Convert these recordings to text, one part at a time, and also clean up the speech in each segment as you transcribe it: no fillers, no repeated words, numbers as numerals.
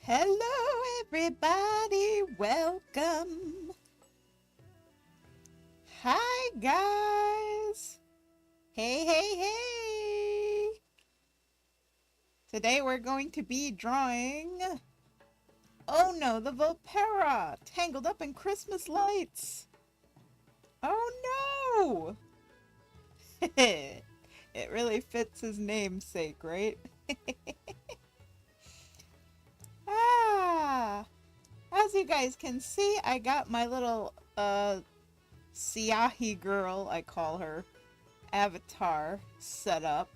Hello, everybody. Welcome. Hi, guys. Hey, hey, hey. Today we're going to be drawing Ohno the Vulpera, tangled up in Christmas lights. Oh, no. It really fits his namesake, right? Ah. As you guys can see, I got my little, Siahi girl, I call her, avatar set up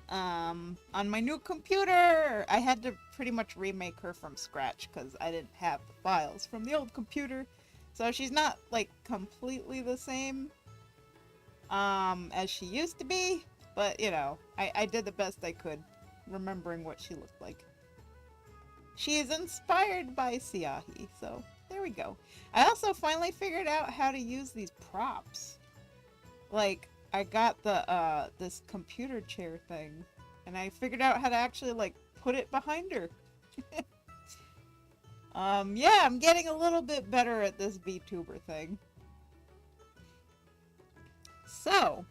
on my new computer. I had to pretty much remake her from scratch because I didn't have the files from the old computer. So she's not like completely the same as she used to be, but you know, I did the best I could remembering what she looked like. She is inspired by Siahi, so there we go. I also finally figured out how to use these props. Like, I got the this computer chair thing, and I figured out how to actually like put it behind her. Yeah, I'm getting a little bit better at this VTuber thing. So,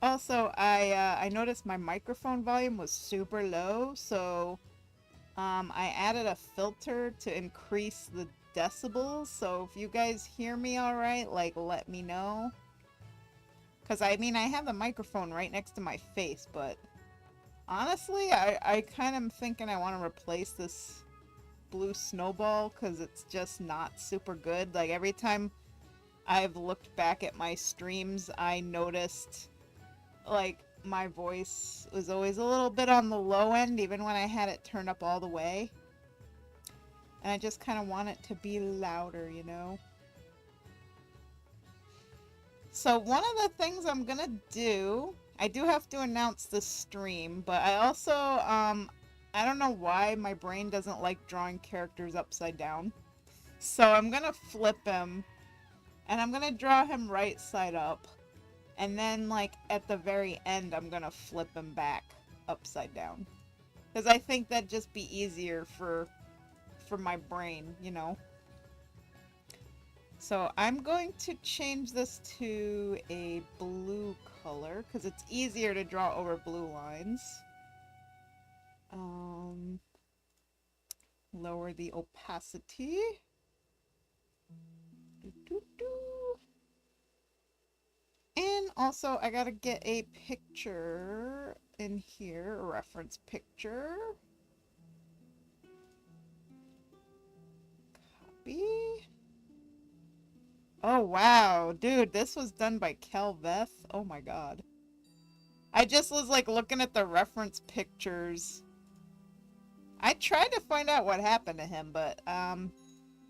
also I noticed my microphone volume was super low, so I added a filter to increase the decibels. So if you guys hear me all right, like let me know. Because, I mean, I have the microphone right next to my face, but honestly, I kind of am thinking I want to replace this blue snowball because it's just not super good. Like, every time I've looked back at my streams, I noticed, like, my voice was always a little bit on the low end, even when I had it turned up all the way. And I just kind of want it to be louder, you know? So one of the things I'm gonna do, I do have to announce the stream, but I also, I don't know why my brain doesn't like drawing characters upside down. So I'm gonna flip him, and I'm gonna draw him right side up, and then like at the very end I'm gonna flip him back upside down. Because I think that'd just be easier for my brain, you know? So I'm going to change this to a blue color because it's easier to draw over blue lines. Lower the opacity. And also I gotta get a picture in here, a reference picture. Copy. Oh, wow. Dude, this was done by Kelveth. Oh my god. I just was like looking at the reference pictures. I tried to find out what happened to him, but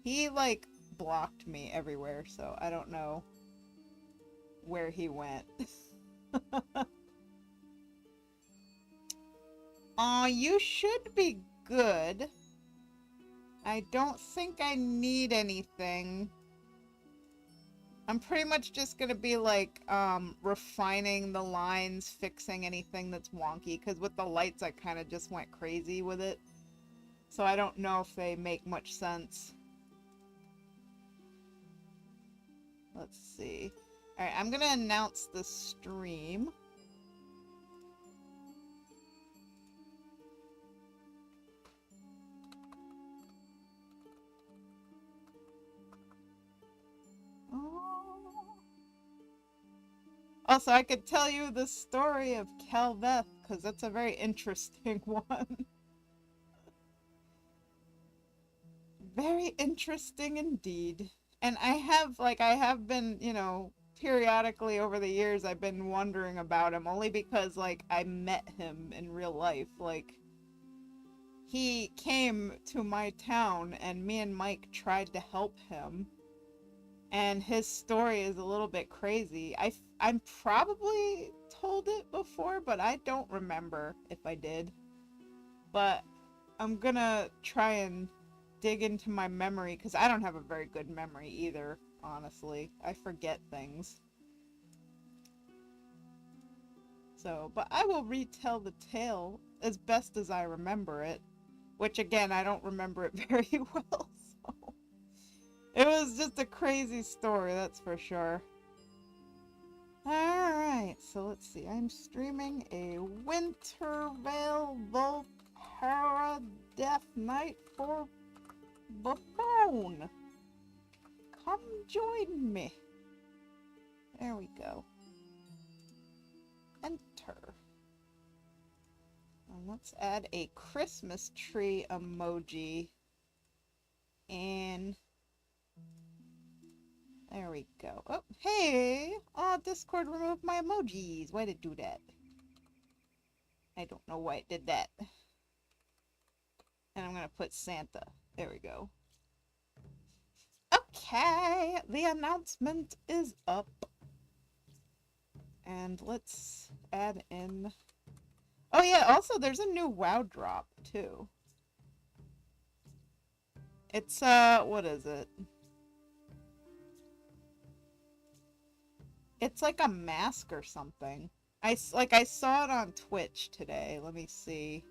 he like blocked me everywhere, so I don't know where he went. Aw, you should be good. I don't think I need anything. I'm pretty much just gonna be like, refining the lines, fixing anything that's wonky, because with the lights I kind of just went crazy with it. So I don't know if they make much sense. Let's see. Alright, I'm gonna announce the stream. Also, I could tell you the story of Kelveth, because that's a very interesting one. Very interesting indeed. And I have been, you know, periodically over the years, I've been wondering about him, only because, like, I met him in real life. Like, he came to my town, and me and Mike tried to help him. And his story is a little bit crazy. I'm probably told it before, but I don't remember if I did. But I'm gonna try and dig into my memory, because I don't have a very good memory either, honestly. I forget things. So, but I will retell the tale as best as I remember it, which again, I don't remember it very well, so it was just a crazy story, that's for sure. Alright, so let's see. I'm streaming a Wintervale Vulpera Death Knight for the phone. Come join me. There we go. Enter. And let's add a Christmas tree emoji. And there we go. Oh, hey! Oh, Discord removed my emojis. Why did it do that? I don't know why it did that. And I'm gonna put Santa. There we go. Okay, the announcement is up. And let's add in... Oh yeah, also there's a new WoW drop, too. It's, what is it? It's like a mask or something. I saw it on Twitch today. Let me see.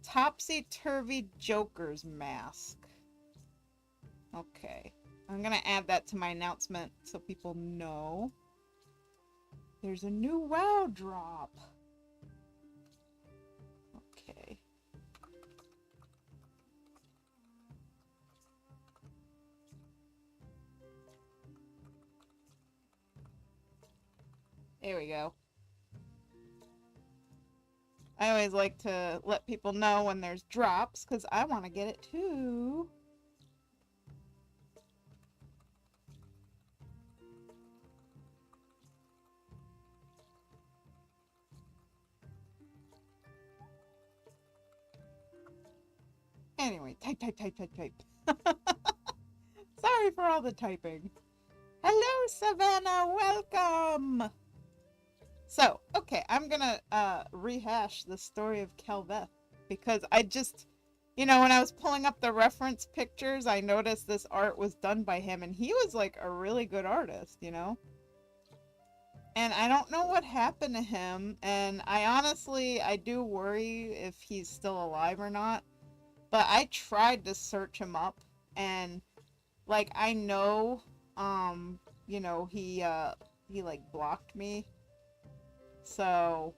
Topsy-turvy Joker's mask. Okay. I'm gonna add that to my announcement so people know. There's a new WoW drop. Okay. There we go. I always like to let people know when there's drops, because I want to get it too. Anyway, type. Sorry for all the typing. Hello, Savannah, welcome! So, okay, I'm gonna rehash the story of Calveth, because I just, you know, when I was pulling up the reference pictures, I noticed this art was done by him, and he was like a really good artist, you know? And I don't know what happened to him, and I do worry if he's still alive or not, but I tried to search him up, and, like, I know, you know, he like, blocked me. So,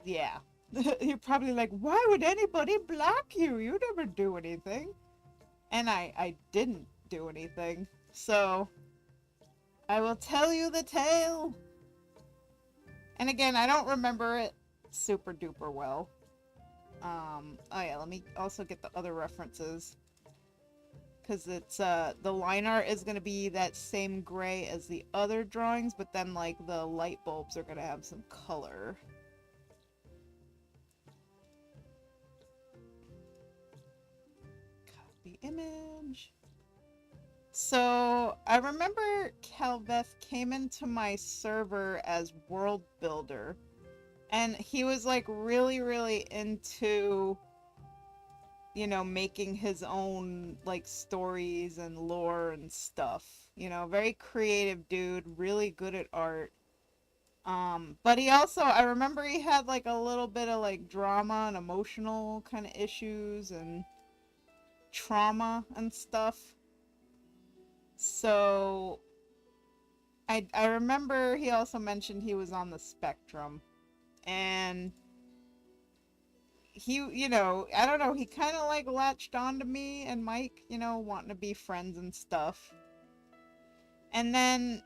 yeah. You're probably like, why would anybody block you? You never do anything. And I didn't do anything. So, I will tell you the tale. And again, I don't remember it super duper well. Oh yeah, let me also get the other references. Because it's, the line art is going to be that same gray as the other drawings, but then, like, the light bulbs are going to have some color. Copy image. So, I remember Calveth came into my server as world builder, and he was, like, really into... you know, making his own, like, stories and lore and stuff. You know, very creative dude, really good at art. But he also, I remember he had, like, a little bit of, like, drama and emotional kind of issues and trauma and stuff. So, I remember he also mentioned he was on the spectrum. And... he, you know, I don't know, he kind of, like, latched onto me and Mike, you know, wanting to be friends and stuff. And then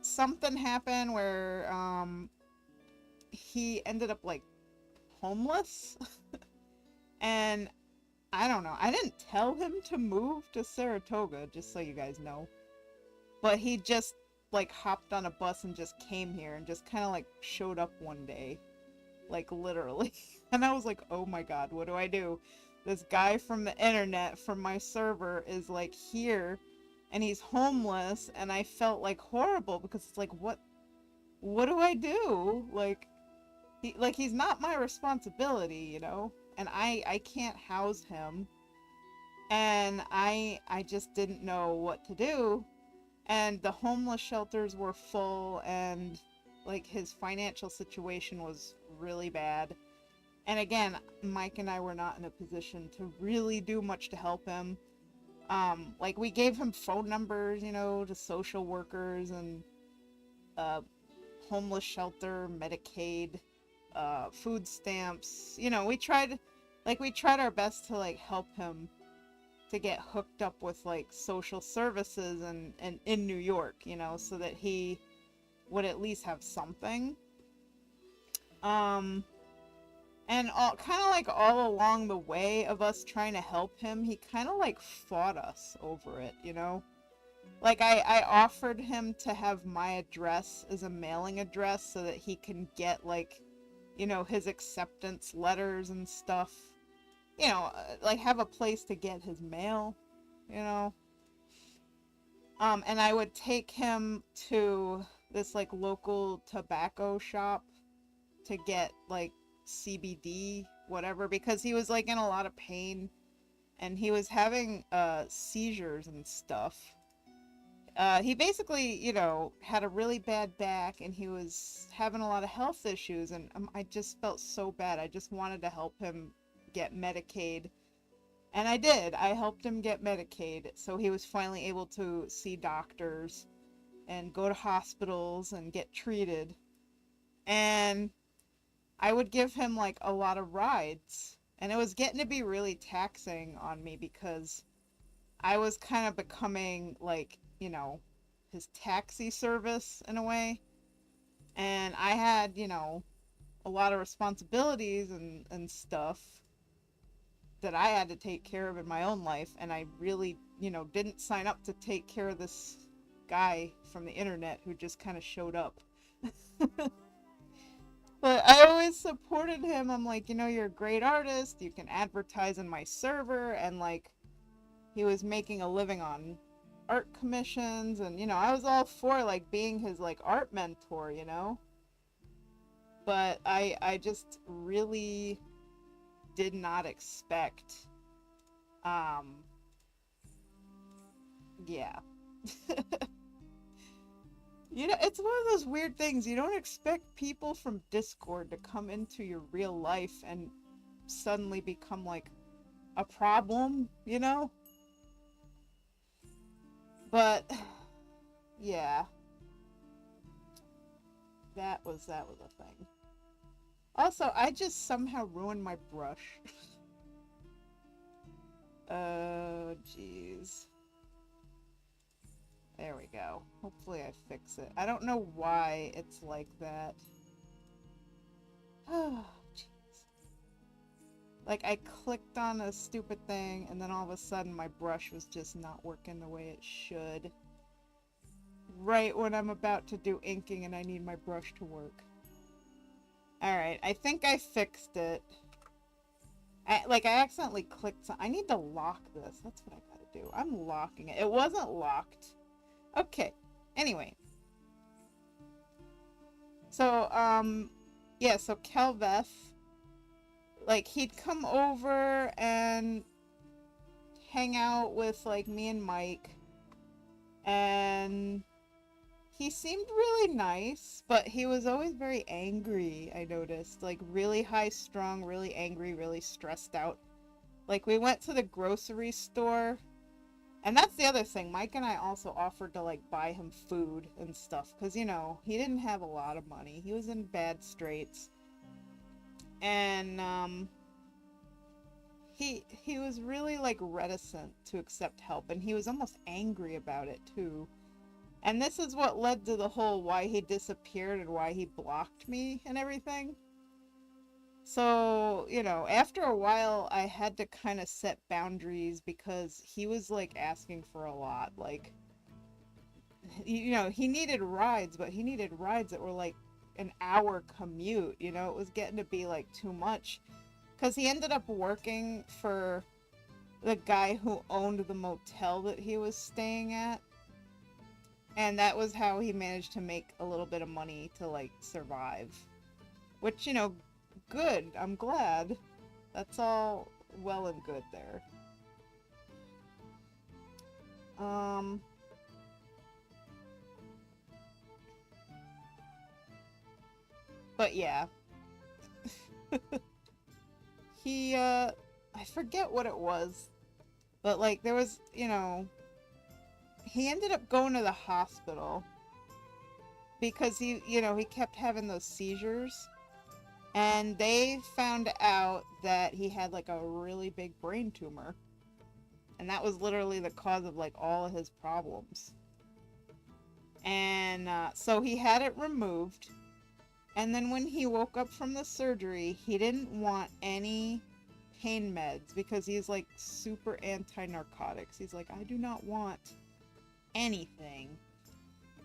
something happened where, he ended up, like, homeless. And I don't know, I didn't tell him to move to Saratoga, just so you guys know. But he just, like, hopped on a bus and just came here and just kind of, like, showed up one day. Like, literally. And I was like, oh my god, what do I do? This guy from the internet, from my server, is, like, here, and he's homeless, and I felt, like, horrible, because it's like, what do I do? Like, he's not my responsibility, you know? And I can't house him. And I just didn't know what to do. And the homeless shelters were full, and... like his financial situation was really bad. And again, Mike and I were not in a position to really do much to help him. Like we gave him phone numbers, you know, to social workers and homeless shelter, Medicaid, food stamps. You know, we tried our best to like help him to get hooked up with like social services and in New York, you know, so that he would at least have something. And all kind of like all along the way of us trying to help him, he kind of like fought us over it, you know? Like I offered him to have my address as a mailing address so that he can get like, you know, his acceptance letters and stuff. You know, like have a place to get his mail, you know? And I would take him to this like local tobacco shop to get like CBD, whatever, because he was like in a lot of pain and he was having seizures and stuff. He basically, you know, had a really bad back and he was having a lot of health issues, and I just felt so bad. I just wanted to help him get Medicaid. And I did. I helped him get Medicaid, so he was finally able to see doctors and go to hospitals and get treated. And I would give him like a lot of rides. And it was getting to be really taxing on me because I was kind of becoming like, you know, his taxi service in a way. And I had, you know, a lot of responsibilities and stuff that I had to take care of in my own life. And I really, you know, didn't sign up to take care of this guy from the internet who just kind of showed up. But I always supported him. I'm like, you know, you're a great artist. You can advertise in my server. And like, he was making a living on art commissions. And, you know, I was all for like being his like art mentor, you know. But I just really did not expect, yeah. You know, it's one of those weird things. You don't expect people from Discord to come into your real life and suddenly become like a problem, you know? But yeah, that was a thing. Also, I just somehow ruined my brush. Oh, jeez. There we go. Hopefully I fix it. I don't know why it's like that. Oh, jeez. Like, I clicked on a stupid thing, and then all of a sudden my brush was just not working the way it should. Right when I'm about to do inking and I need my brush to work. Alright, I think I fixed it. I accidentally clicked I need to lock this. That's what I gotta do. I'm locking it. It wasn't locked. Okay. Anyway. So, yeah, so Kelveth, like, he'd come over and hang out with, like, me and Mike, and he seemed really nice, but he was always very angry, I noticed. Like, really high-strung, really angry, really stressed out. Like, we went to the grocery store, and that's the other thing. Mike and I also offered to, like, buy him food and stuff, because, you know, he didn't have a lot of money. He was in bad straits. And, he was really, like, reticent to accept help, and he was almost angry about it, too. And this is what led to the whole why he disappeared and why he blocked me and everything. So, you know, after a while, I had to kind of set boundaries because he was, like, asking for a lot. Like, you know, he needed rides, but he needed rides that were, like, an hour commute. You know, it was getting to be, like, too much. Because he ended up working for the guy who owned the motel that he was staying at. And that was how he managed to make a little bit of money to, like, survive. Which, you know, good. I'm glad. That's all well and good there. But yeah. He, I forget what it was. But, like, there was, he ended up going to the hospital because he kept having those seizures. And they found out that he had, like, a really big brain tumor. And that was literally the cause of, like, all of his problems. And so he had it removed. And then when he woke up from the surgery, he didn't want any pain meds because he's like super anti-narcotics. He's like, I do not want anything.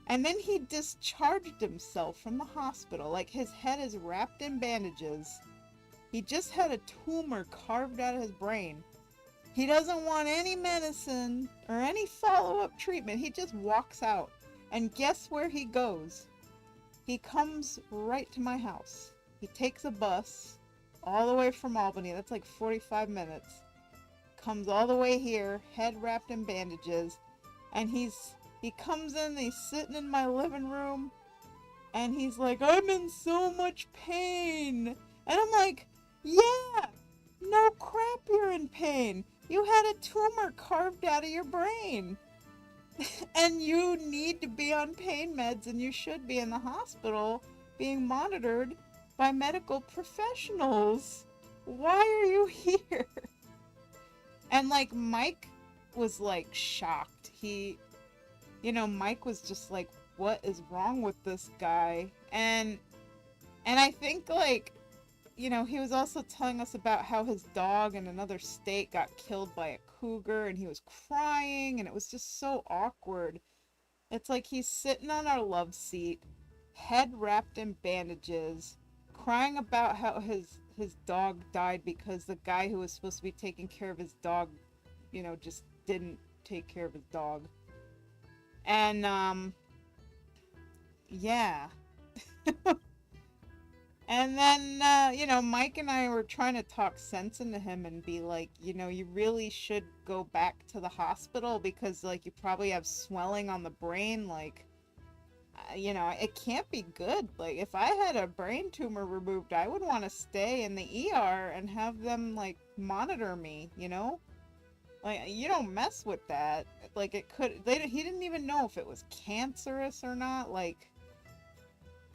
And then he discharged himself from the hospital. Like, his head is wrapped in bandages. He just had a tumor carved out of his brain. He doesn't want any medicine or any follow-up treatment. He just walks out. And guess where he goes? He comes right to my house. He takes a bus all the way from Albany. That's like 45 minutes. Comes all the way here, head wrapped in bandages. And he comes in, he's sitting in my living room. And he's like, I'm in so much pain. And I'm like, yeah, no crap, you're in pain. You had a tumor carved out of your brain. And you need to be on pain meds, and you should be in the hospital being monitored by medical professionals. Why are you here? And like, Mike was like shocked. Mike was just like, what is wrong with this guy? And I think, like, he was also telling us about how his dog in another state got killed by a cougar, and he was crying, and it was just so awkward. It's like he's sitting on our love seat, head wrapped in bandages, crying about how his dog died because the guy who was supposed to be taking care of his dog, just didn't take care of his dog. And, yeah. And then, Mike and I were trying to talk sense into him and be like, you really should go back to the hospital because, like, you probably have swelling on the brain. Like, it can't be good. Like, if I had a brain tumor removed, I would want to stay in the ER and have them, like, monitor me, Like, you don't mess with that. Like, he didn't even know if it was cancerous or not. Like,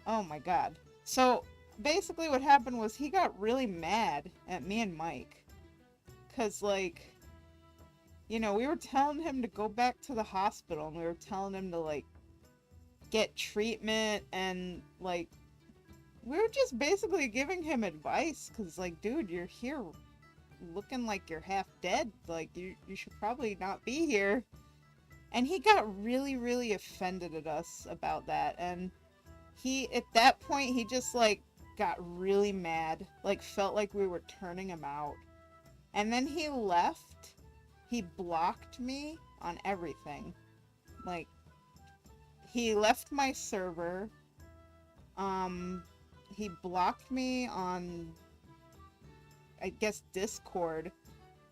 oh my God. So basically what happened was he got really mad at me and Mike. Because, like, we were telling him to go back to the hospital. And we were telling him to, like, get treatment. And, like, we were just basically giving him advice. Because, like, dude, you're here looking like you're half dead. Like, you should probably not be here. And he got really, really offended at us about that. And at that point, he just, like, got really mad, like, felt like we were turning him out. And then he left. He blocked me on everything. Like, he left my server. He blocked me on, I guess, Discord.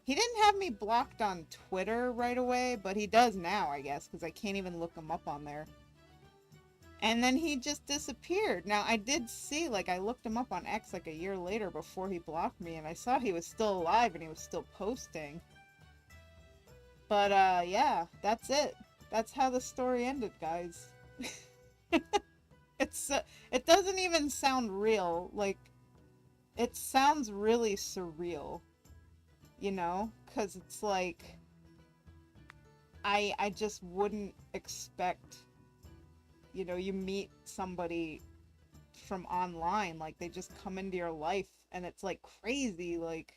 He didn't have me blocked on Twitter right away, but he does now, I guess, because I can't even look him up on there. And then he just disappeared. Now, I did see, like, I looked him up on X, like, a year later before he blocked me, and I saw he was still alive and he was still posting. But, yeah, that's it. That's how the story ended, guys. It doesn't even sound real. Like, it sounds really surreal, because it's like, I just wouldn't expect, you meet somebody from online, like, they just come into your life, and it's, like, crazy. Like,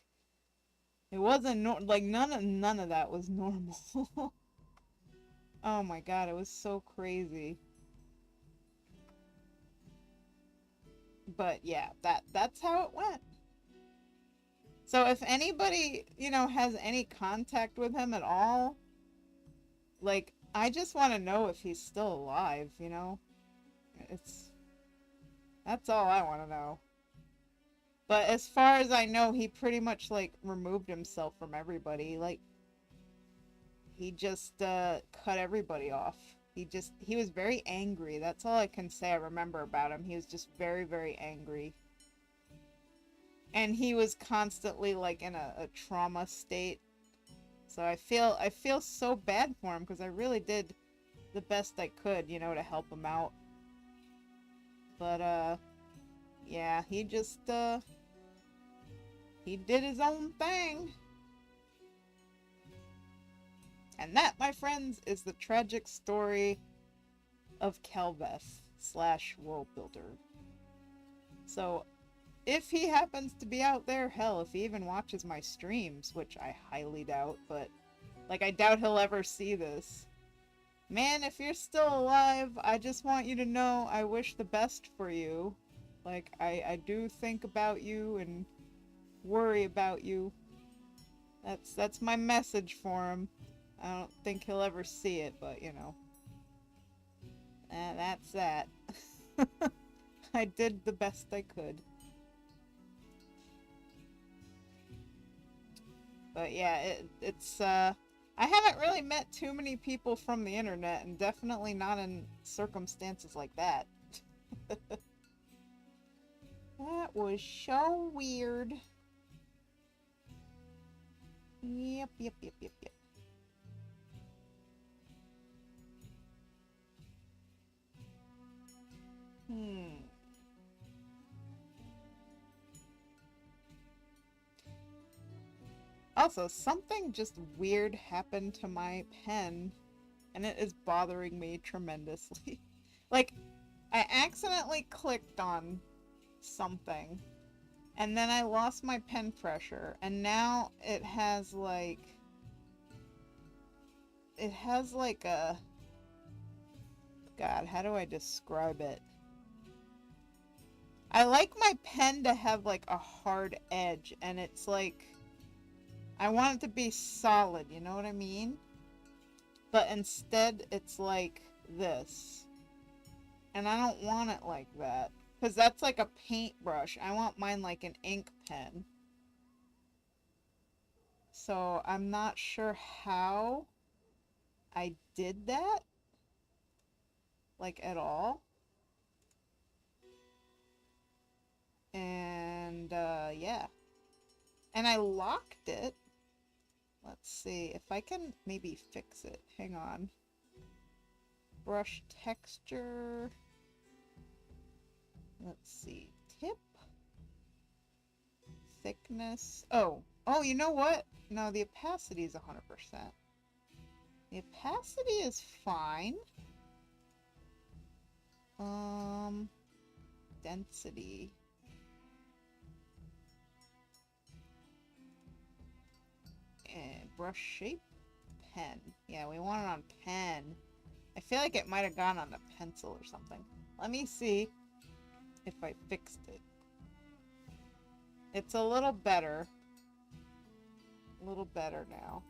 it wasn't, like, none of that was normal. Oh my God, it was so crazy. But yeah, that's how it went. So if anybody, has any contact with him at all, like, I just want to know if he's still alive, That's all I want to know. But as far as I know, he pretty much, like, removed himself from everybody. Like, he just, cut everybody off. He was very angry. That's all I can say I remember about him. He was just very, very angry. And he was constantly like in a trauma state. So I feel so bad for him because I really did the best I could, you know, to help him out. But yeah, he just he did his own thing. And that, my friends, is the tragic story of Kelveth / World Builder. So, if he happens to be out there, hell, if he even watches my streams, which I highly doubt, but, like, I doubt he'll ever see this. Man, if you're still alive, I just want you to know I wish the best for you. Like, I do think about you and worry about you. That's my message for him. I don't think he'll ever see it, but, you know. That's that. I did the best I could. But yeah, it's, I haven't really met too many people from the internet, and definitely not in circumstances like that. That was so weird. Yep. Also, something just weird happened to my pen, and it is bothering me tremendously. Like, I accidentally clicked on something, and then I lost my pen pressure, and now it has like a... God, how do I describe it? I like my pen to have like a hard edge, and it's like... I want it to be solid, you know what I mean? But instead, it's like this. And I don't want it like that. Because that's like a paintbrush. I want mine like an ink pen. So I'm not sure how I did that. Like, at all. And, yeah. And I locked it. Let's see if I can maybe fix it. Hang on. Brush texture. Let's see. Tip. Thickness. Oh, you know what? No, the opacity is 100%. The opacity is fine. Density. And brush shape. Pen. Yeah, we want it on pen. I feel like it might have gone on a pencil or something. Let me see if I fixed it. It's a little better. A little better now.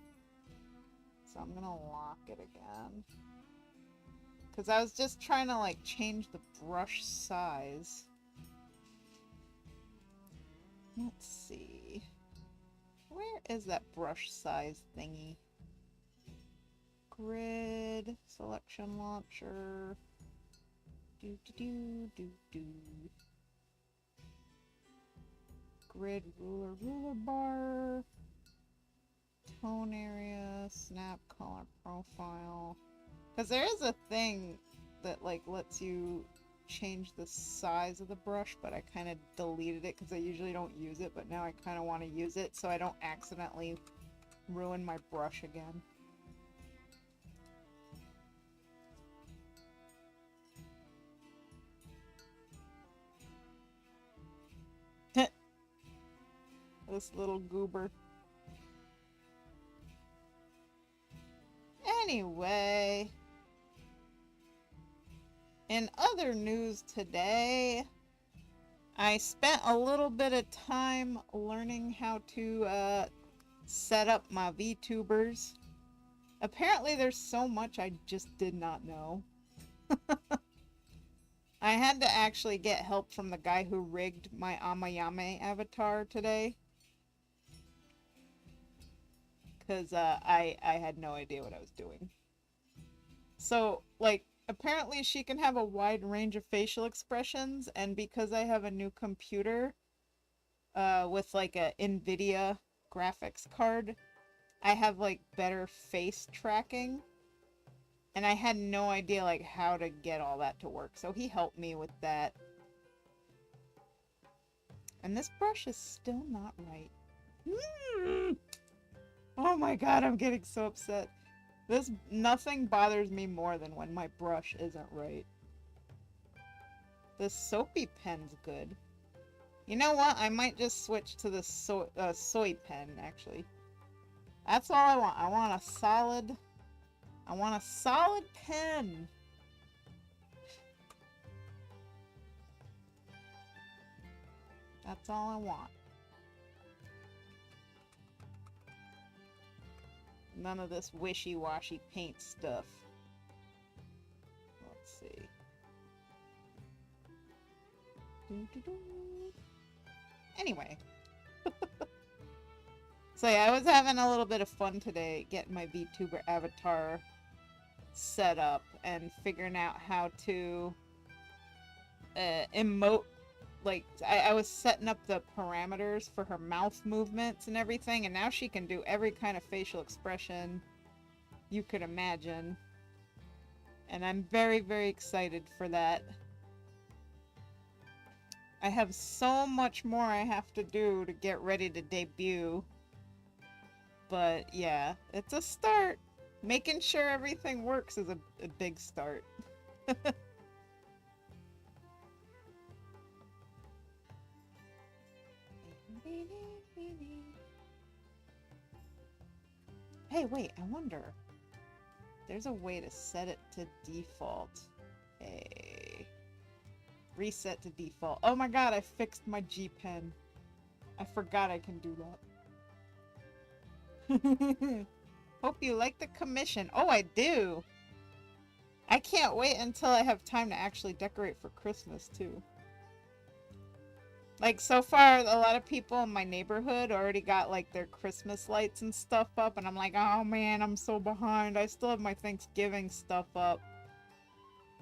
So I'm gonna lock it again. Because I was just trying to like change the brush size. Let's see. Where is that brush size thingy? Grid, selection launcher. Grid, ruler bar. Tone area, snap, color, profile. Because there is a thing that like lets you change the size of the brush, but I kind of deleted it because I usually don't use it, but now I kind of want to use it so I don't accidentally ruin my brush again. This little goober. Anyway, in other news today, I spent a little bit of time learning how to set up my VTubers. Apparently there's so much I just did not know. I had to actually get help from the guy who rigged my Amayame avatar today. Because I had no idea what I was doing. So, like, apparently she can have a wide range of facial expressions, and because I have a new computer, with like a NVIDIA graphics card, I have like better face tracking, and I had no idea like how to get all that to work. So he helped me with that. And this brush is still not right. Oh my god, I'm getting so upset. Nothing bothers me more than when my brush isn't right. This soapy pen's good. You know what? I might just switch to the soy pen, actually. That's all I want. I want a solid pen. That's all I want. None of this wishy-washy paint stuff. Let's see. Anyway. So yeah, I was having a little bit of fun today getting my VTuber avatar set up and figuring out how to emote. Like, I was setting up the parameters for her mouth movements and everything, and now she can do every kind of facial expression you could imagine. And I'm very, very excited for that. I have so much more I have to do to get ready to debut. But yeah, it's a start. Making sure everything works is a big start. Hey, wait, I wonder. There's a way to set it to default. Hey. Reset to default. Oh my god, I fixed my G pen. I forgot I can do that. Hope you like the commission. Oh, I do! I can't wait until I have time to actually decorate for Christmas, too. Like, so far, a lot of people in my neighborhood already got, like, their Christmas lights and stuff up, and I'm like, oh man, I'm so behind. I still have my Thanksgiving stuff up.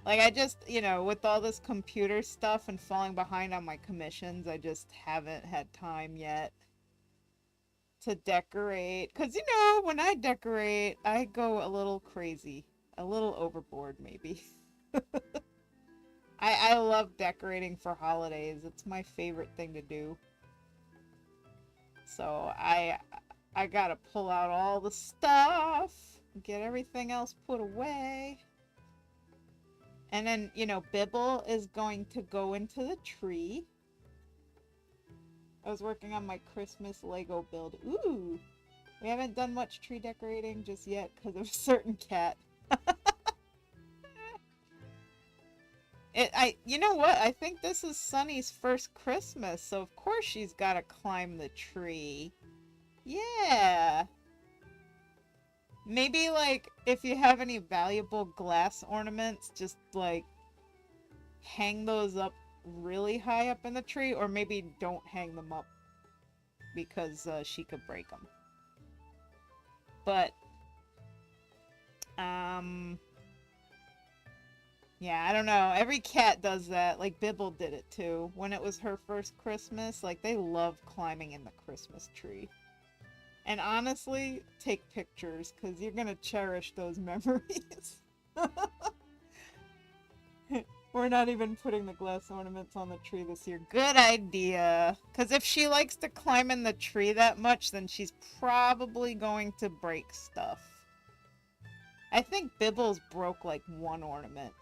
Like, I just, you know, with all this computer stuff and falling behind on my commissions, I just haven't had time yet to decorate. Because, you know, when I decorate, I go a little crazy. A little overboard, maybe. I love decorating for holidays. It's my favorite thing to do. So I gotta pull out all the stuff, get everything else put away. And then, you know, Bibble is going to go into the tree. I was working on my Christmas Lego build. Ooh! We haven't done much tree decorating just yet because of a certain cat. You know what? I think this is Sunny's first Christmas, so of course she's gotta climb the tree. Yeah! Maybe, like, if you have any valuable glass ornaments, just, like, hang those up really high up in the tree, or maybe don't hang them up because she could break them. But, yeah, I don't know. Every cat does that. Like, Bibble did it, too. When it was her first Christmas, like, they love climbing in the Christmas tree. And honestly, take pictures, because you're going to cherish those memories. We're not even putting the glass ornaments on the tree this year. Good idea. Because if she likes to climb in the tree that much, then she's probably going to break stuff. I think Bibble's broke like one ornament.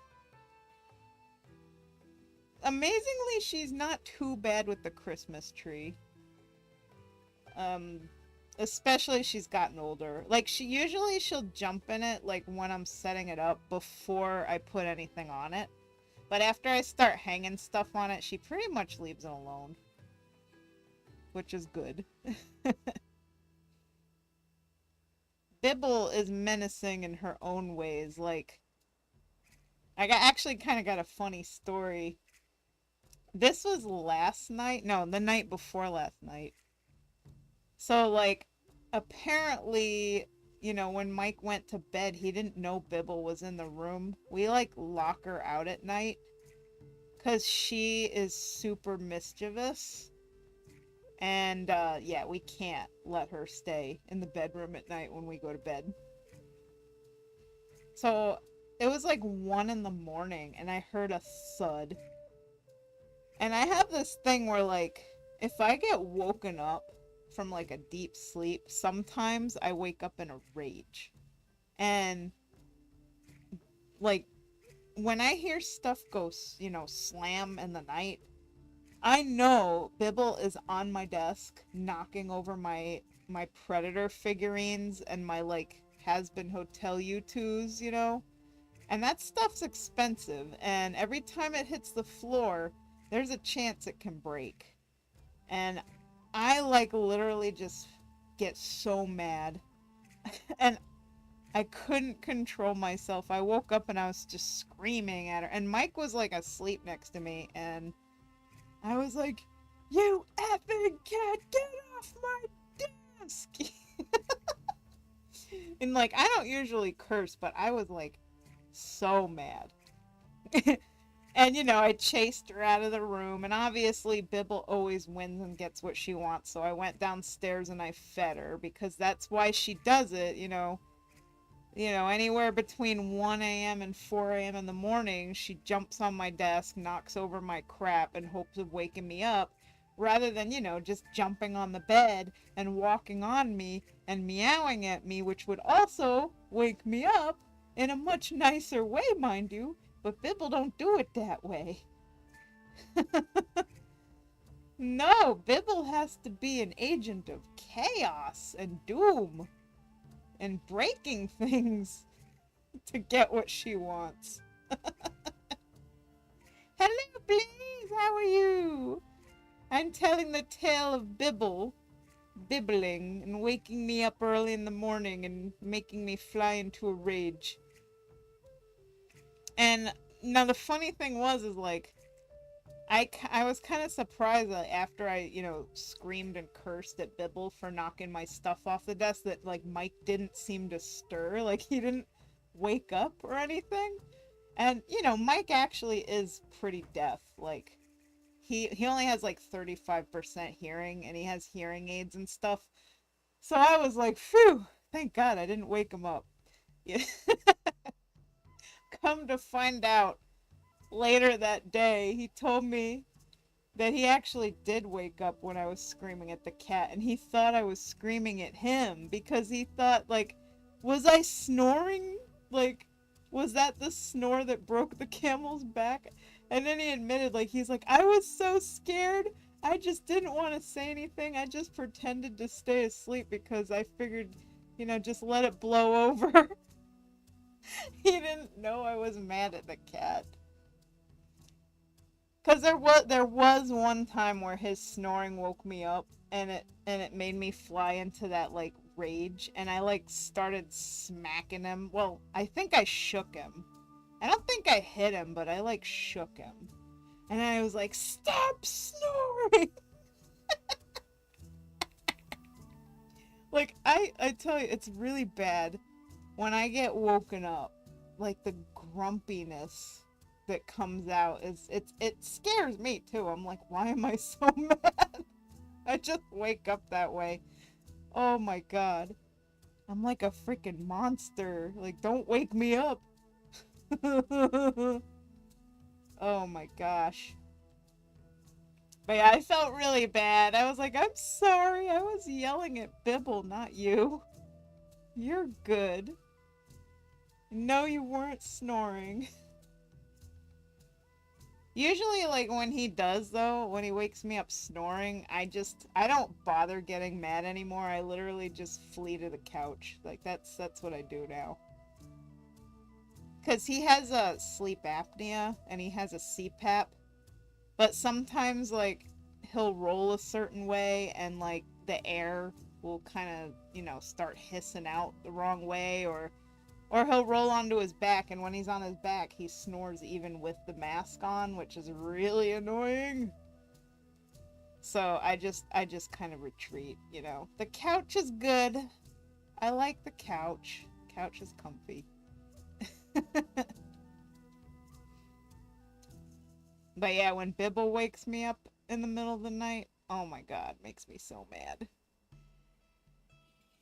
Amazingly, she's not too bad with the Christmas tree. Especially she's gotten older. Like, she'll jump in it, like, when I'm setting it up before I put anything on it. But after I start hanging stuff on it, she pretty much leaves it alone. Which is good. Bibble is menacing in her own ways. Like, I actually kind of got a funny story. This was last night. No, the night before last night. So, like, apparently you know, when Mike went to bed, he didn't know Bibble was in the room. We like lock her out at night because she is super mischievous. And yeah, we can't let her stay in the bedroom at night when we go to bed. So it was like 1 in the morning and I heard a thud. And I have this thing where, like, if I get woken up from like a deep sleep, sometimes I wake up in a rage. And like when I hear stuff go, you know, slam in the night, I know Bibble is on my desk knocking over my Predator figurines and my like has-been Hotel U2s, you know? And that stuff's expensive, and every time it hits the floor, there's a chance it can break. And I like literally just get so mad. And I couldn't control myself. I woke up and I was just screaming at her. And Mike was like asleep next to me, and I was like, "You effing cat, get off my desk!" And like, I don't usually curse, but I was like so mad. And you know, I chased her out of the room, and obviously Bibble always wins and gets what she wants, so I went downstairs and I fed her because that's why she does it, you know. You know, anywhere between 1 a.m. and 4 a.m. in the morning, she jumps on my desk, knocks over my crap in hopes of waking me up, rather than, you know, just jumping on the bed and walking on me and meowing at me, which would also wake me up in a much nicer way, mind you, but Bibble don't do it that way. No, Bibble has to be an agent of chaos and doom and breaking things to get what she wants. Hello, Blaze, how are you? I'm telling the tale of Bibble, bibbling, and waking me up early in the morning and making me fly into a rage. And now the funny thing was, is like, I was kind of surprised that after I, you know, screamed and cursed at Bibble for knocking my stuff off the desk that, like, Mike didn't seem to stir. Like, he didn't wake up or anything. And, you know, Mike actually is pretty deaf. Like, he only has, like, 35% hearing, and he has hearing aids and stuff. So I was like, phew, thank God I didn't wake him up. Yeah. Come to find out, later that day, he told me that he actually did wake up when I was screaming at the cat, and he thought I was screaming at him because he thought, like, was I snoring? Like, was that the snore that broke the camel's back? And then he admitted, like, he's like, I was so scared. I just didn't want to say anything. I just pretended to stay asleep because I figured, you know, just let it blow over. He didn't know I was mad at the cat. Cause there was one time where his snoring woke me up, and it made me fly into that like rage, and I like started smacking him. Well, I think I shook him. I don't think I hit him, but I like shook him. And I was like, "Stop snoring!" Like I tell you, it's really bad when I get woken up. Like the grumpiness that comes out it scares me too. I'm like, why am I so mad? I just wake up that way. Oh my god. I'm like a freaking monster. Like, don't wake me up. Oh my gosh. But yeah, I felt really bad. I was like, I'm sorry. I was yelling at Bibble, not you. You're good. No, you weren't snoring. Usually, like, when he does, though, when he wakes me up snoring, I don't bother getting mad anymore. I literally just flee to the couch. Like, that's what I do now. Because he has a sleep apnea, and he has a CPAP. But sometimes, like, he'll roll a certain way, and, like, the air will kind of, you know, start hissing out the wrong way, or he'll roll onto his back, and when he's on his back, he snores even with the mask on, which is really annoying. So I just kind of retreat, you know. The couch is good. I like the couch. Couch is comfy. But yeah, when Bibble wakes me up in the middle of the night, oh my god, makes me so mad.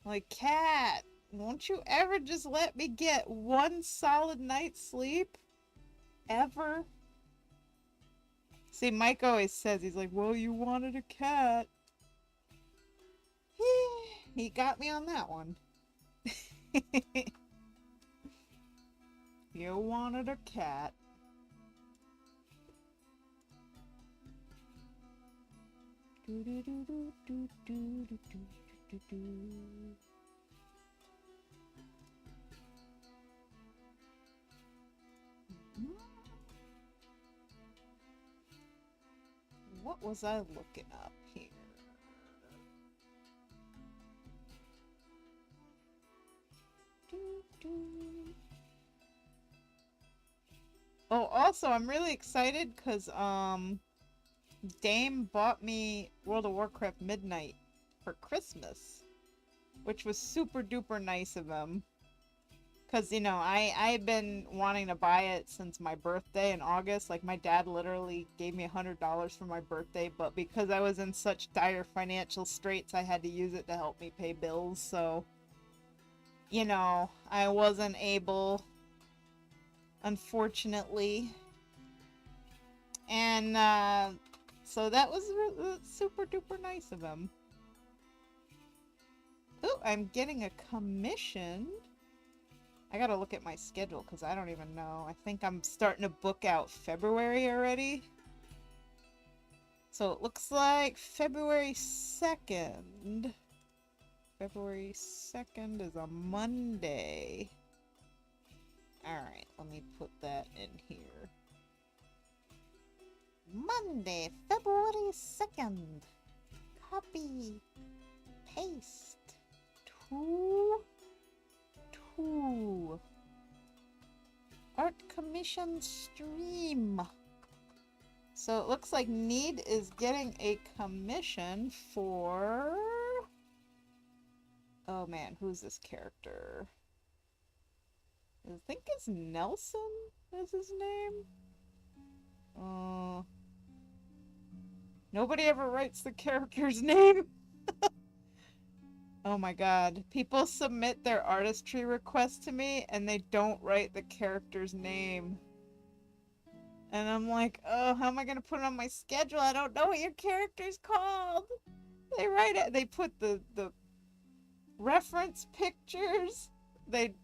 Like, cat, won't you ever just let me get one solid night's sleep? Ever? See, Mike always says, he's like, well, you wanted a cat. He got me on that one. You wanted a cat. What was I looking up here? Oh, also, I'm really excited because, Dame bought me World of Warcraft Midnight for Christmas, which was super duper nice of him. Because, you know, I've been wanting to buy it since my birthday in August. Like, my dad literally gave me $100 for my birthday, but because I was in such dire financial straits, I had to use it to help me pay bills, so, you know, I wasn't able, unfortunately. And, so that was super duper nice of him. Oh, I'm getting a commission. I gotta look at my schedule because I don't even know. I think I'm starting to book out February already. So it looks like February 2nd. February 2nd is a Monday. Alright, let me put that in here. Monday, February 2nd. Copy. Paste. 2. Art commission stream. So it looks like Need is getting a commission for... Oh man, who's this character? I think it's Nelson is his name. Nobody ever writes the character's name. Oh my god. People submit their artistry requests to me and they don't write the character's name. And I'm like, oh, how am I going to put it on my schedule? I don't know what your character's called. They write it. They put the reference pictures. They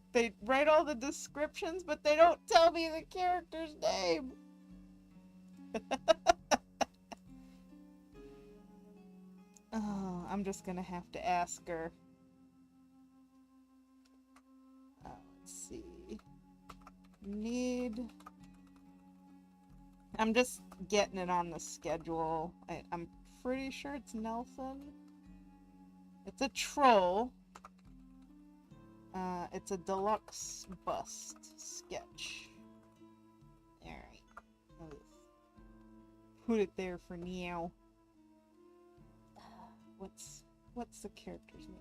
write all the descriptions, but they don't tell me the character's name. Oh, I'm just gonna have to ask her. Let's see. Need... I'm just getting it on the schedule. I'm pretty sure it's Nelson. It's a troll. It's a deluxe bust sketch. Alright. Put it there for now. What's the character's name?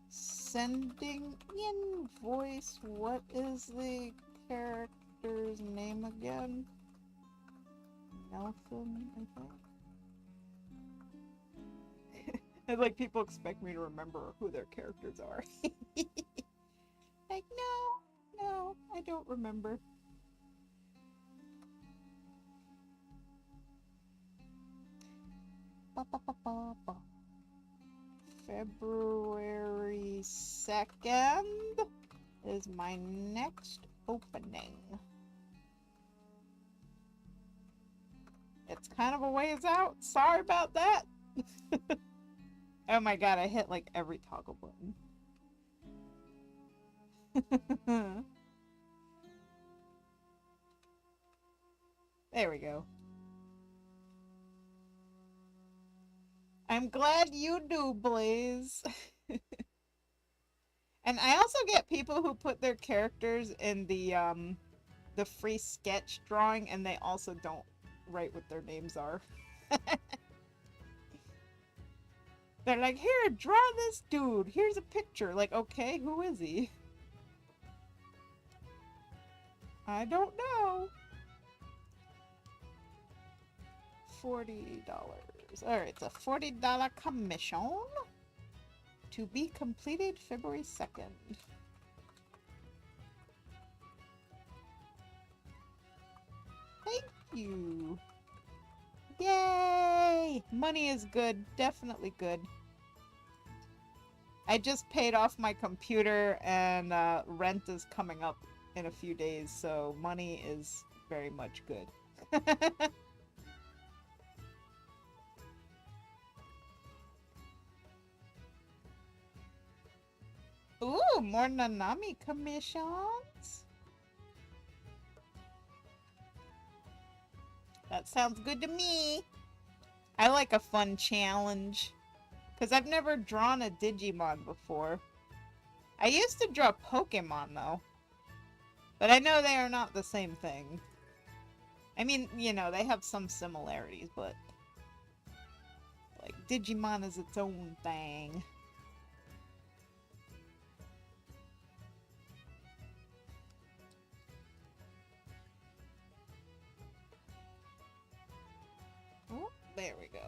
Sending invoice. What is the character's name again? Nelson, I think. And like people expect me to remember who their characters are. Like, no, I don't remember. February 2nd is my next opening. It's kind of a ways out. Sorry about that. Oh my god, I hit like every toggle button. There we go. I'm glad you do, Blaze. And I also get people who put their characters in the free sketch drawing and they also don't write what their names are. They're like, here, draw this dude. Here's a picture. Like, okay, who is he? I don't know. $40. Alright, it's a $40 commission to be completed February 2nd. Thank you. Yay! Money is good. Definitely good. I just paid off my computer and rent is coming up in a few days, so money is very much good. Ooh, more Nanami commissions. That sounds good to me. I like a fun challenge. Because I've never drawn a Digimon before. I used to draw Pokemon, though. But I know they are not the same thing. I mean, you know, they have some similarities, but... like, Digimon is its own thing. Oh, there we go.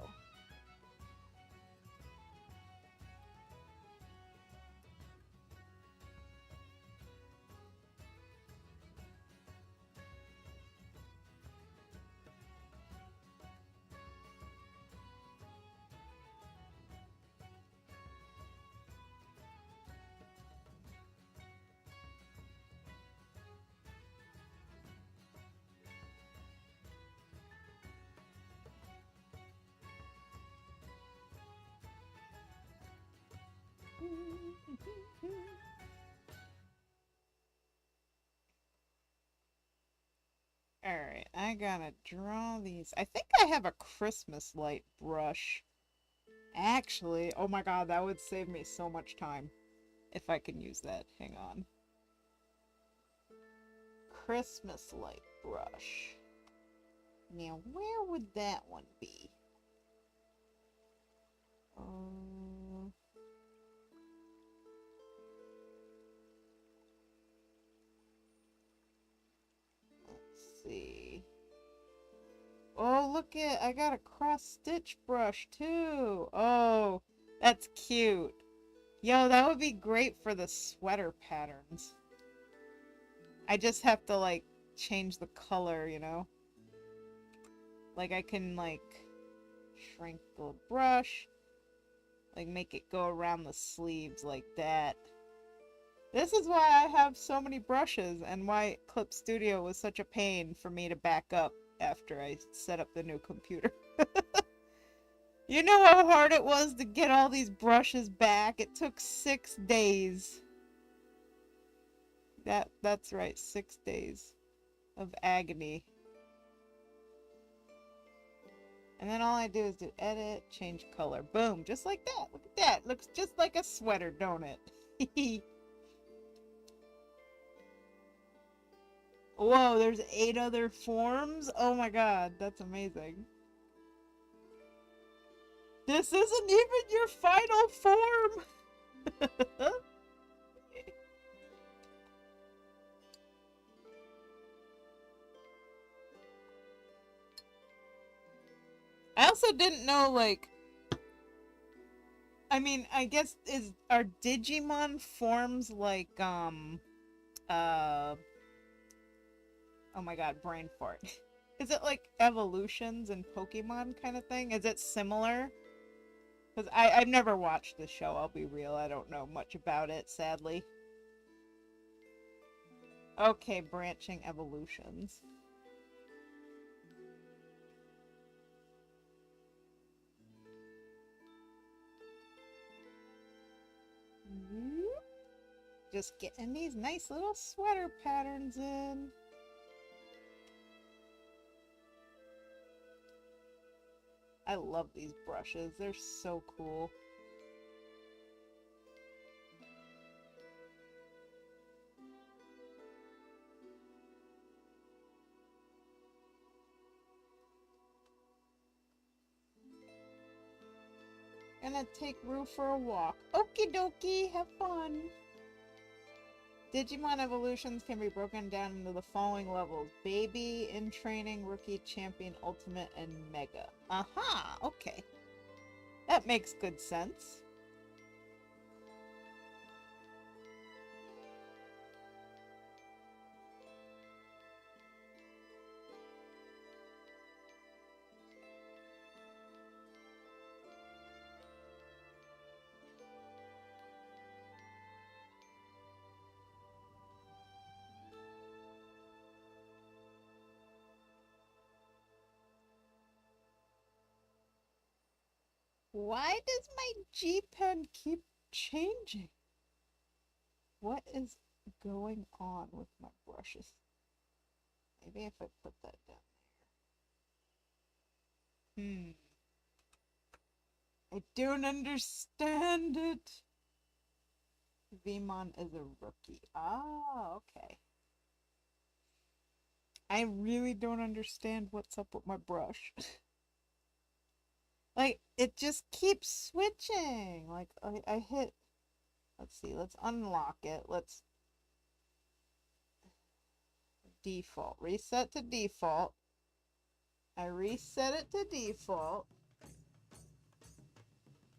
Alright, I gotta draw these. I think I have a Christmas light brush. Actually, oh my god, that would save me so much time. If I can use that. Hang on. Christmas light brush. Now, where would that one be? Let's see. Oh, look at, I got a cross-stitch brush, too. Oh, that's cute. Yo, that would be great for the sweater patterns. I just have to, like, change the color, you know? Like, I can, like, shrink the brush. Like, make it go around the sleeves like that. This is why I have so many brushes and why Clip Studio was such a pain for me to back up after I set up the new computer. You know how hard it was to get all these brushes back? It took 6 days. That's right, 6 days of agony. And then all I do is do edit, change color. Boom, just like that. Look at that. Looks just like a sweater, don't it? Whoa, there's 8 other forms? Oh my god, that's amazing. This isn't even your final form! I also didn't know, like... I mean, I guess, are Digimon forms like, oh my god, brain fart. Is it like evolutions in Pokemon kind of thing? Is it similar? Because I've never watched the show, I'll be real. I don't know much about it, sadly. Okay, branching evolutions. Just getting these nice little sweater patterns in. I love these brushes. They're so cool. Gonna take Rue for a walk. Okie dokie, have fun. Digimon evolutions can be broken down into the following levels: Baby, In Training, Rookie, Champion, Ultimate, and Mega. Aha! Okay. That makes good sense. Why does my G-Pen keep changing? What is going on with my brushes? Maybe if I put that down there. I don't understand it. Vmon is a rookie. Ah, okay. I really don't understand what's up with my brush. Like, it just keeps switching. Like, I hit... Let's see, let's unlock it. Let's... Default. Reset to default. I reset it to default.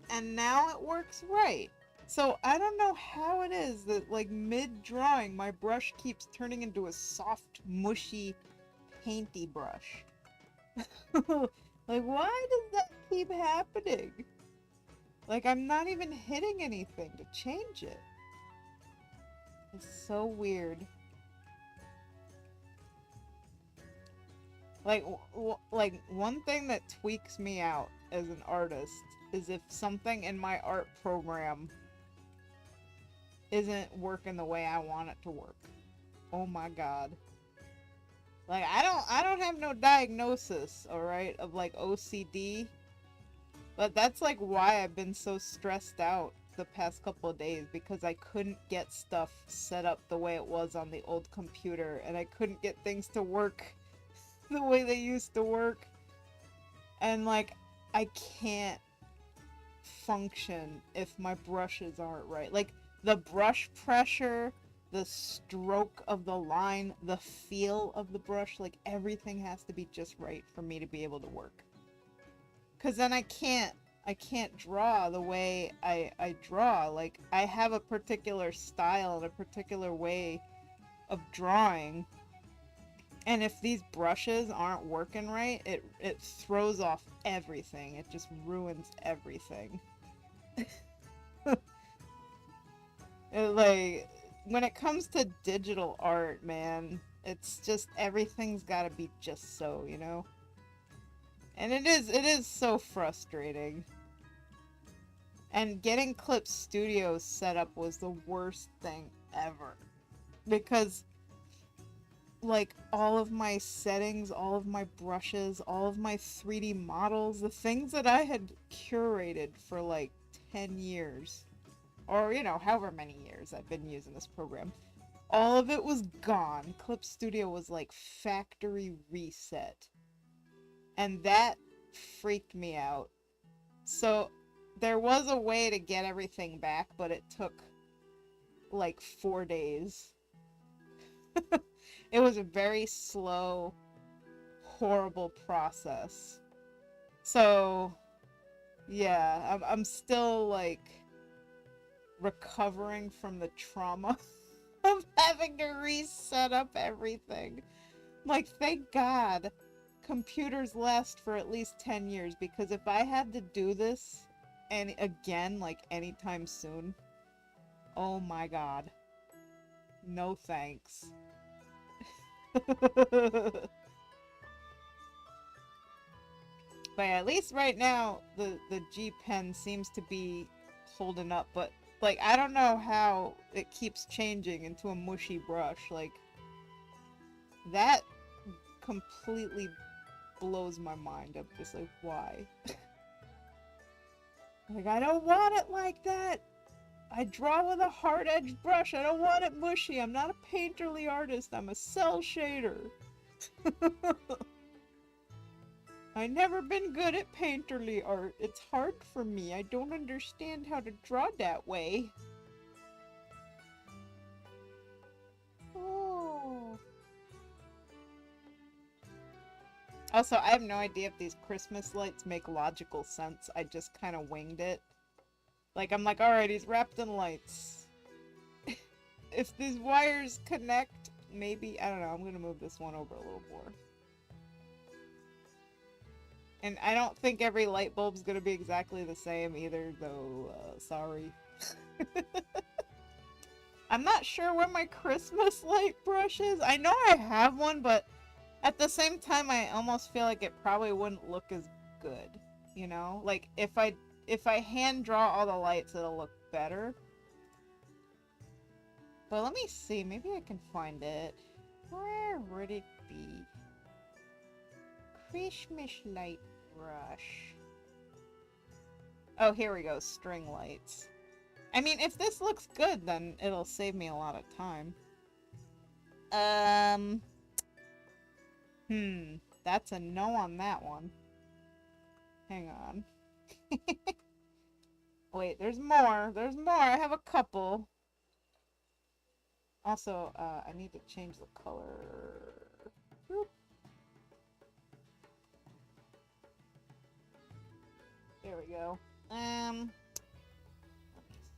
And now it works right. So, I don't know how it is that, like, mid-drawing, my brush keeps turning into a soft, mushy, painty brush. Like, why does that keep happening? Like, I'm not even hitting anything to change it. It's so weird. Like, one thing that tweaks me out as an artist is if something in my art program isn't working the way I want it to work. Oh my god. Like, I don't have no diagnosis, alright, of, like, OCD. But that's, like, why I've been so stressed out the past couple of days. Because I couldn't get stuff set up the way it was on the old computer. And I couldn't get things to work the way they used to work. And, like, I can't function if my brushes aren't right. Like, the brush pressure... the stroke of the line, the feel of the brush, like everything has to be just right for me to be able to work. Cause then I can't draw the way I draw. Like, I have a particular style and a particular way of drawing. And if these brushes aren't working right, it throws off everything. It just ruins everything. Like, when it comes to digital art, man, it's just everything's gotta be just so, you know? And it is so frustrating. And getting Clip Studio set up was the worst thing ever. Because, like, all of my settings, all of my brushes, all of my 3D models, the things that I had curated for, like, 10 years... or, you know, however many years I've been using this program, all of it was gone. Clip Studio was like factory reset. And that freaked me out. So there was a way to get everything back, but it took like 4 days. It was a very slow, horrible process. So, yeah, I'm still like... recovering from the trauma of having to reset up everything. Like, thank God computers last for at least 10 years, because if I had to do this and again, like, anytime soon, oh my god. No thanks. But yeah, at least right now the G Pen seems to be holding up, but like, I don't know how it keeps changing into a mushy brush. Like, that completely blows my mind. I'm just like, why? Like, I don't want it like that! I draw with a hard-edged brush. I don't want it mushy. I'm not a painterly artist. I'm a cell shader. I never been good at painterly art. It's hard for me. I don't understand how to draw that way. Oh. Also, I have no idea if these Christmas lights make logical sense. I just kind of winged it. Like, I'm like, alright, he's wrapped in lights. If these wires connect, maybe, I don't know, I'm gonna move this one over a little more. And I don't think every light bulb's gonna be exactly the same either, though, sorry. I'm not sure where my Christmas light brush is. I know I have one, but at the same time, I almost feel like it probably wouldn't look as good, you know? Like, if I hand draw all the lights, it'll look better. But let me see, maybe I can find it. Where would it be? Christmas light brush. Oh, here we go, string lights. I mean, if this looks good, then it'll save me a lot of time. That's a no on that one. Hang on. Wait, there's more. There's more. I have a couple. Also, I need to change the color. Boop. There we go. Let me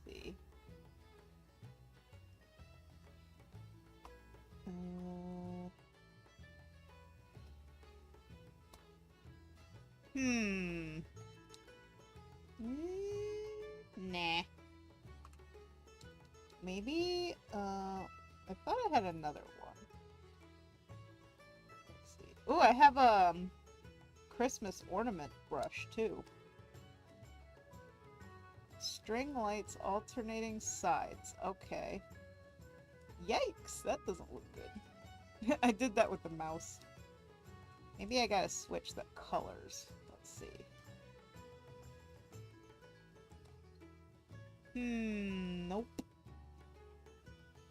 see. Nah. Maybe, I thought I had another one. Let's see. Ooh, I have a Christmas ornament brush, too. String lights alternating sides. Okay. Yikes, that doesn't look good. I did that with the mouse. Maybe I gotta switch the colors. Let's see. Nope.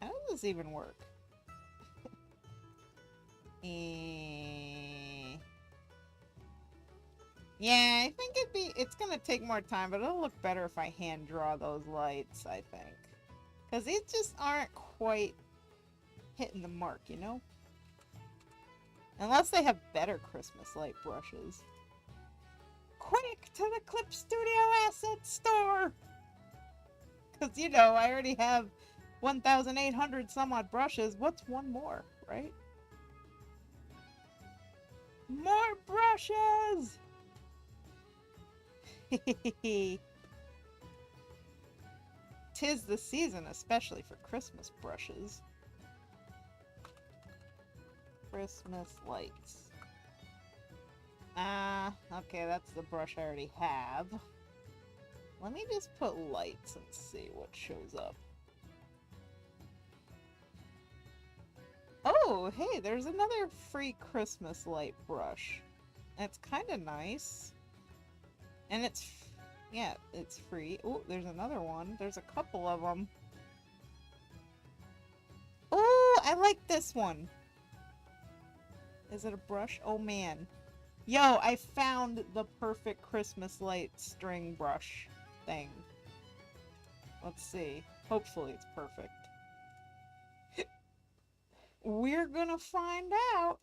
How does this even work? Yeah, I think it's gonna take more time, but it'll look better if I hand draw those lights, I think. Because these just aren't quite hitting the mark, you know? Unless they have better Christmas light brushes. Quick, to the Clip Studio Asset Store! Because, you know, I already have 1,800 some odd brushes. What's one more, right? More brushes! Tis the season, especially for Christmas brushes. Christmas lights. Okay, that's the brush I already have. Let me just put lights and see what shows up. Oh, hey, there's another free Christmas light brush. It's kind of nice. And it's, yeah, it's free. Oh, there's another one. There's a couple of them. Oh, I like this one. Is it a brush? Oh, man. Yo, I found the perfect Christmas light string brush thing. Let's see. Hopefully it's perfect. We're gonna find out.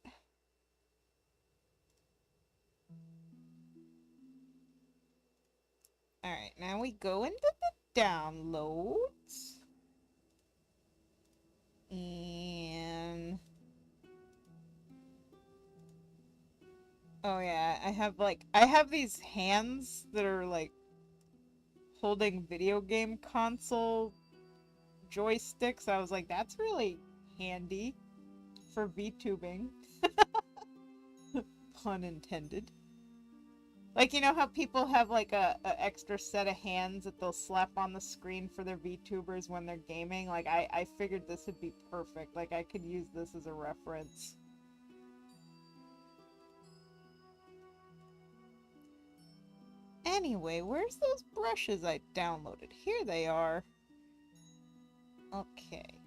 Alright, now we go into the downloads. And... oh yeah, I have these hands that are like holding video game console joysticks. I was like, that's really handy for VTubing. Pun intended. Like, you know how people have like a extra set of hands that they'll slap on the screen for their VTubers when they're gaming? Like, I figured this would be perfect. Like, I could use this as a reference. Anyway, where's those brushes I downloaded? Here they are. Okay.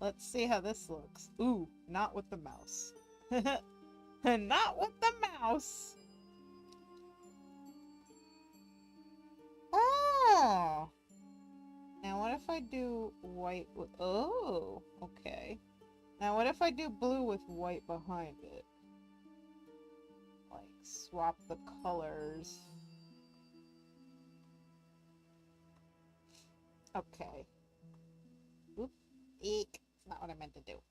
Let's see how this looks. Ooh, not with the mouse. Not with the mouse. Oh! Now what if I do white with... Oh, okay. Now what if I do blue with white behind it? Like, swap the colors. Okay. Oop. Eek. It's not what I meant to do.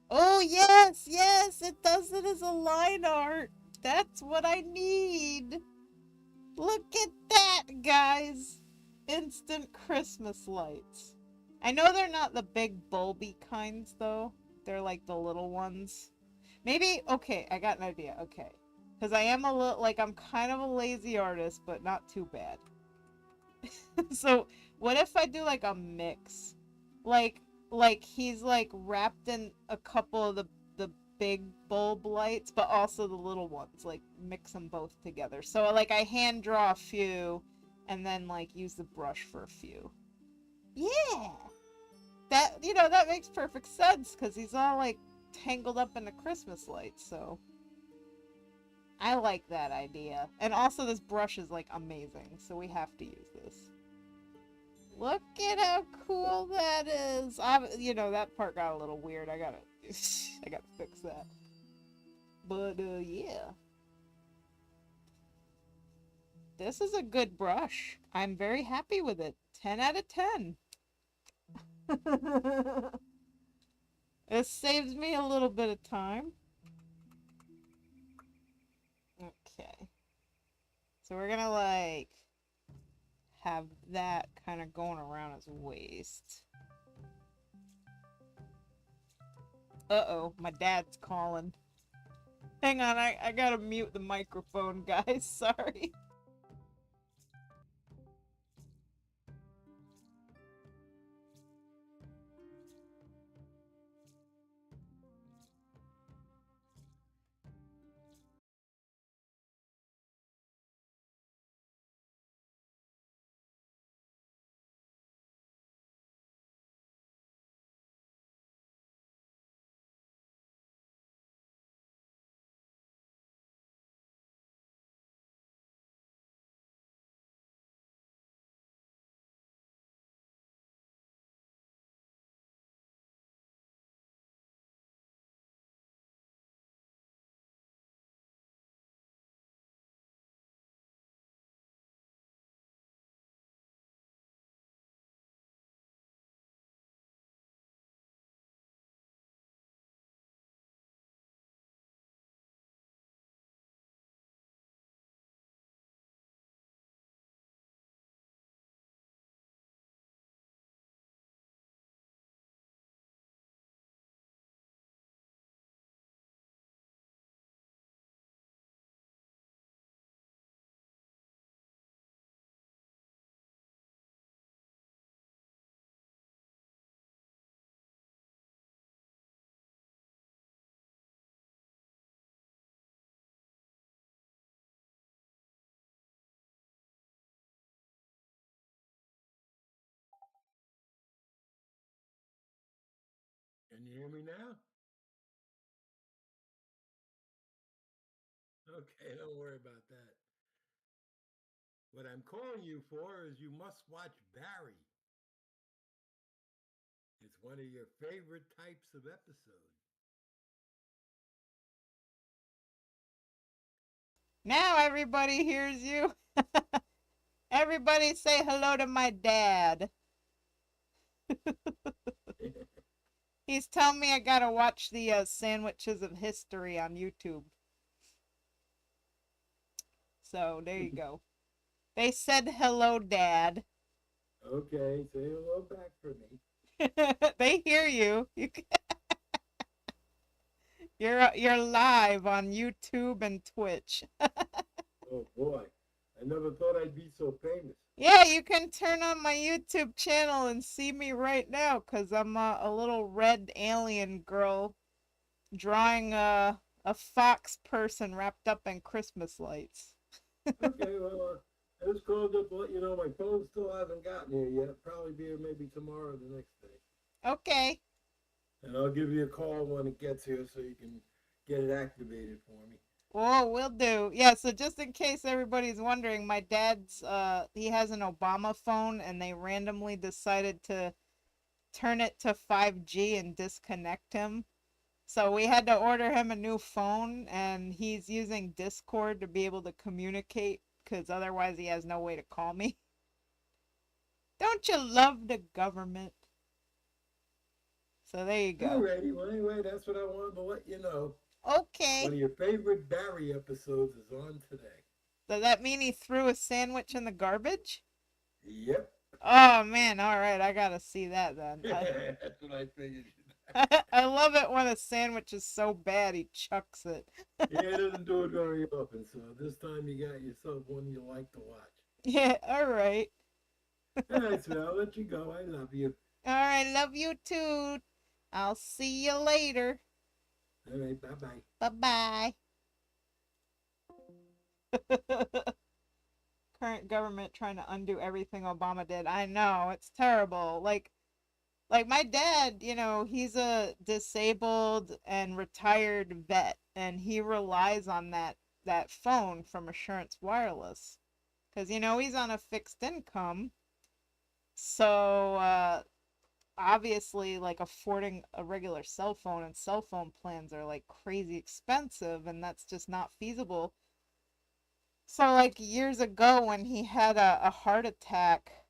Oh, yes! Yes! It does it as a line art! That's what I need! Look at that, guys! Instant Christmas lights. I know they're not the big bulby kinds, though. They're like the little ones. Maybe, okay, I got an idea. Okay. Because I am a little, like, I'm kind of a lazy artist, but not too bad. So, what if I do, like, a mix? Like he's, like, wrapped in a couple of the big bulb lights, but also the little ones. Like, mix them both together. So, like, I hand draw a few, and then, like, use the brush for a few. Yeah! That, you know, that makes perfect sense, because he's all, like, tangled up in the Christmas lights, so... I like that idea. And also, this brush is, like, amazing, so we have to use this. Look at how cool that is! You know, that part got a little weird. I gotta fix that. But, yeah. This is a good brush. I'm very happy with it. 10 out of 10. It saves me a little bit of time. Okay. So we're gonna, like, have that kind of going around his waist. Uh-oh, my dad's calling. Hang on, I gotta mute the microphone, guys. Sorry. Can you hear me now? Okay, don't worry about that. What I'm calling you for is you must watch Barry. It's one of your favorite types of episode. Now everybody hears you. Everybody say hello to my dad. He's telling me I gotta watch the Sandwiches of History on YouTube. So, there you go. They said hello, Dad. Okay, say hello back for me. They hear you. You're live on YouTube and Twitch. Oh boy, I never thought I'd be so famous. Yeah, you can turn on my YouTube channel and see me right now, because I'm a little red alien girl drawing a fox person wrapped up in Christmas lights. Okay, well, I just called up to let you know my phone still hasn't gotten here yet. Probably be here maybe tomorrow or the next day. Okay. And I'll give you a call when it gets here so you can get it activated for me. Well, will do. Yeah, so just in case everybody's wondering, my dad's he has an Obama phone and they randomly decided to turn it to 5G and disconnect him. So we had to order him a new phone and he's using Discord to be able to communicate cuz otherwise he has no way to call me. Don't you love the government? So there you go. Alrighty, well, anyway, that's what I wanted to let you know. One Okay. of your favorite Barry episodes is on today. Does that mean he threw a sandwich in the garbage? Yep. Oh man, all right, I gotta see that then. That's what I figured. I love it when a sandwich is so bad he chucks it. Yeah, it doesn't do it very often, so this time you got yourself one you like to watch. Yeah, all right. All right, so I'll let you go. I love you. All right, love you too. I'll see you later. All right, bye bye. Bye bye. Current government trying to undo everything Obama did. I know, it's terrible. Like my dad, he's a disabled and retired vet and he relies on that phone from Assurance Wireless cuz he's on a fixed income. So obviously like affording a regular cell phone and cell phone plans are like crazy expensive and that's just not feasible. So like years ago when he had a heart attack,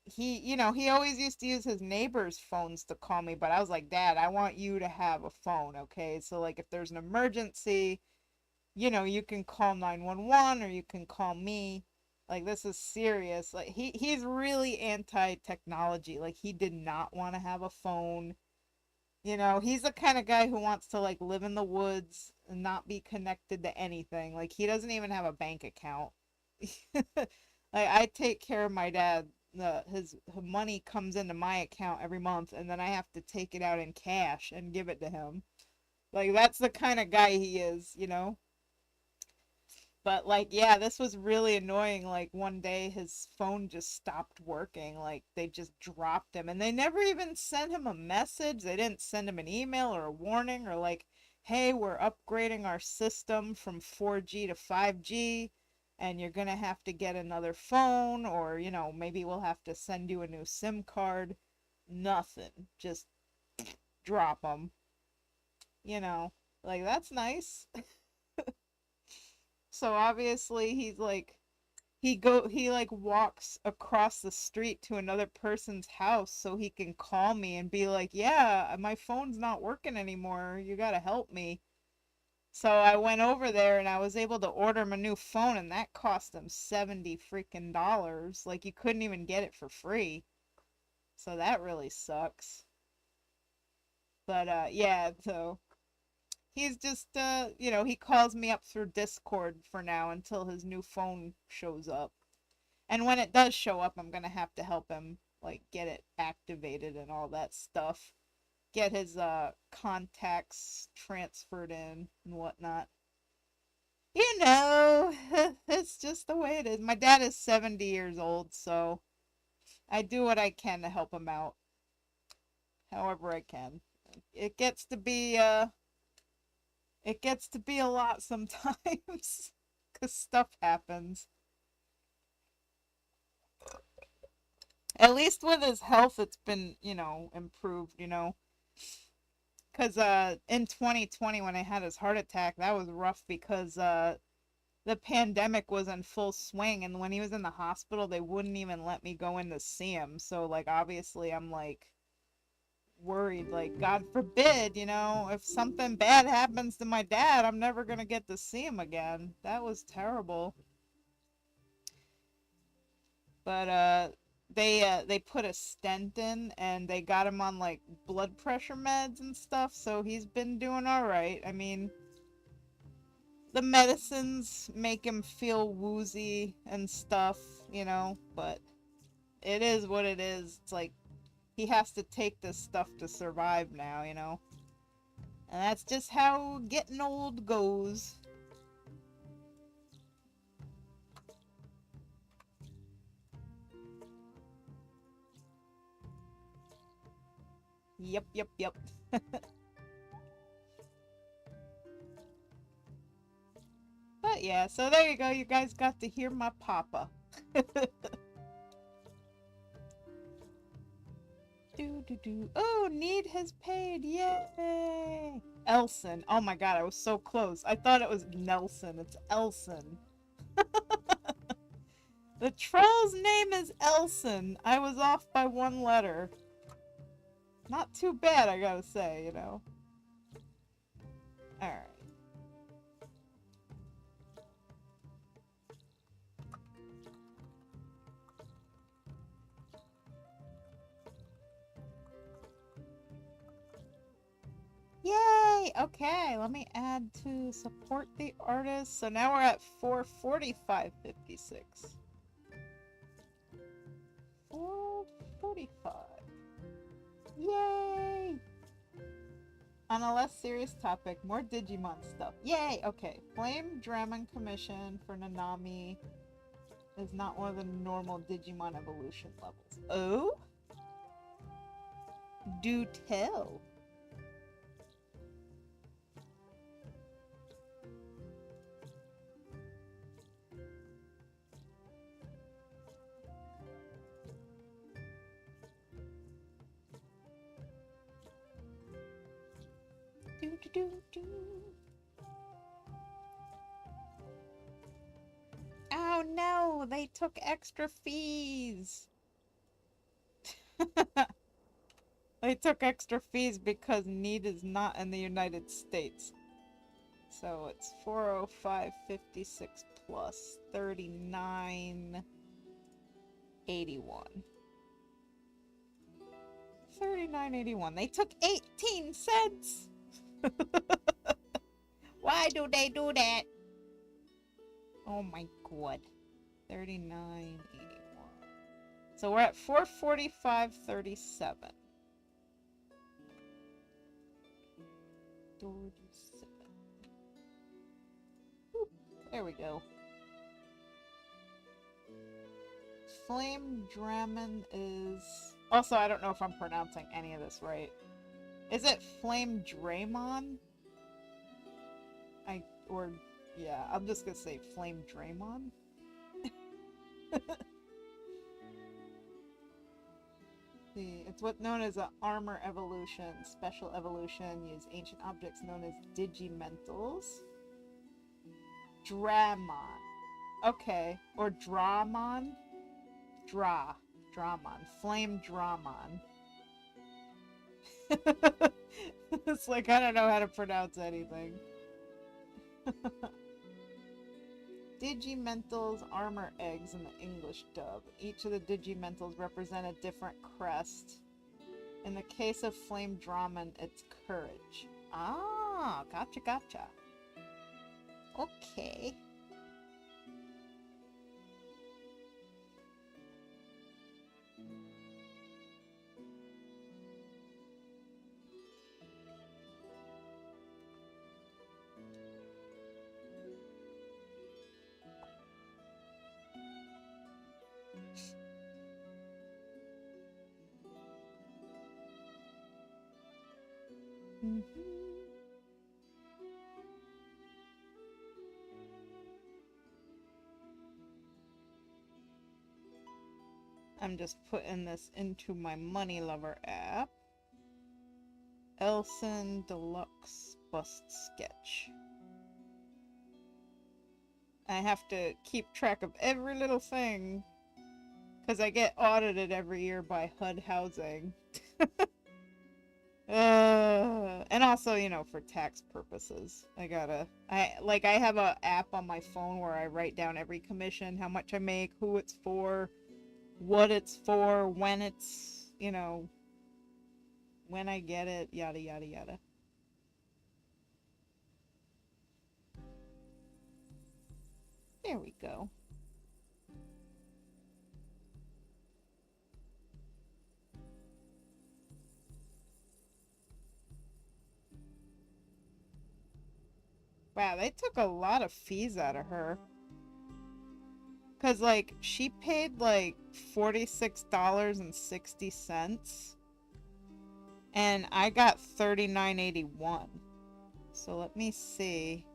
he always used to use his neighbors' phones to call me, but I was like, Dad, I want you to have a phone, okay? So like if there's an emergency, you can call 911 or you can call me. Like this is serious. Like he's really anti-technology. Like he did not want to have a phone. He's the kind of guy who wants to like live in the woods and not be connected to anything. Like he doesn't even have a bank account. Like I take care of my dad. His money comes into my account every month and then I have to take it out in cash and give it to him. Like that's the kind of guy he is. But like, yeah, this was really annoying. Like one day his phone just stopped working. Like they just dropped him and they never even sent him a message. They didn't send him an email or a warning or like, hey, we're upgrading our system from 4G to 5G and you're going to have to get another phone or, maybe we'll have to send you a new SIM card. Nothing. Just drop him. You know, like that's nice. So obviously he's like he like walks across the street to another person's house so he can call me and be like, "Yeah, my phone's not working anymore. You got to help me." So I went over there and I was able to order him a new phone and that cost him 70 freaking dollars. Like you couldn't even get it for free. So that really sucks. But yeah, so he's just he calls me up through Discord for now until his new phone shows up. And when it does show up, I'm gonna have to help him like get it activated and all that stuff. Get his contacts transferred in and whatnot. It's just the way it is. My dad is 70 years old, so I do what I can to help him out, however I can. It gets to be a lot sometimes cuz stuff happens. At least with his health it's been, improved. Cuz in 2020 when I had his heart attack, that was rough because the pandemic was in full swing and when he was in the hospital they wouldn't even let me go in to see him. So like obviously I'm like worried like god forbid, if something bad happens to my dad, I'm never going to get to see him again. That was terrible. But they put a stent in and they got him on like blood pressure meds and stuff, so he's been doing all right. I mean, the medicines make him feel woozy and stuff, but it is what it is. It's like he has to take this stuff to survive now. And that's just how getting old goes. Yep, yep, yep. But yeah, so there you go. You guys got to hear my papa. Do do do. Oh, Need has paid. Yay! Elson. Oh my god, I was so close. I thought it was Nelson. It's Elson. The troll's name is Elson. I was off by one letter. Not too bad, I gotta say, you know. Alright. Yay! Okay, let me add to support the artist. So now we're at 445.56. 445. Yay! On a less serious topic, more Digimon stuff. Yay! Okay, Flame Dramon Commission for Nanami is not one of the normal Digimon evolution levels. Oh? Do tell. Do do do do. Oh no, they took extra fees. They took extra fees because Need is not in the United States. So it's 405.56 plus 39.81. 39.81. They took 18 cents. Why do they do that? Oh my god. 39.81. So we're at 445.37. 37. There we go. Flame Dramon is... Also, I don't know if I'm pronouncing any of this right. Is it Flame Draymon? Yeah, I'm just gonna say Flame Draymon. See, it's what's known as an armor evolution, special evolution. Use ancient objects known as digimentals. Dramon. Okay, or Dramon. Dramon. Flame Dramon. It's like, I don't know how to pronounce anything. Digimentals armor eggs in the English dub. Each of the Digimentals represent a different crest. In the case of Flame Dramon, it's courage. Ah, gotcha, gotcha. Okay. I'm just putting this into my Money Lover app. Elson Deluxe Bust Sketch. I have to keep track of every little thing because I get audited every year by HUD Housing. And also, you know, for tax purposes. I have an app on my phone where I write down every commission, how much I make, who it's for, what it's for, when it's, you know, when I get it, yada yada yada. There we go. Wow, they took a lot of fees out of her. Cause like she paid like $46.60. And I got 39.81. So let me see.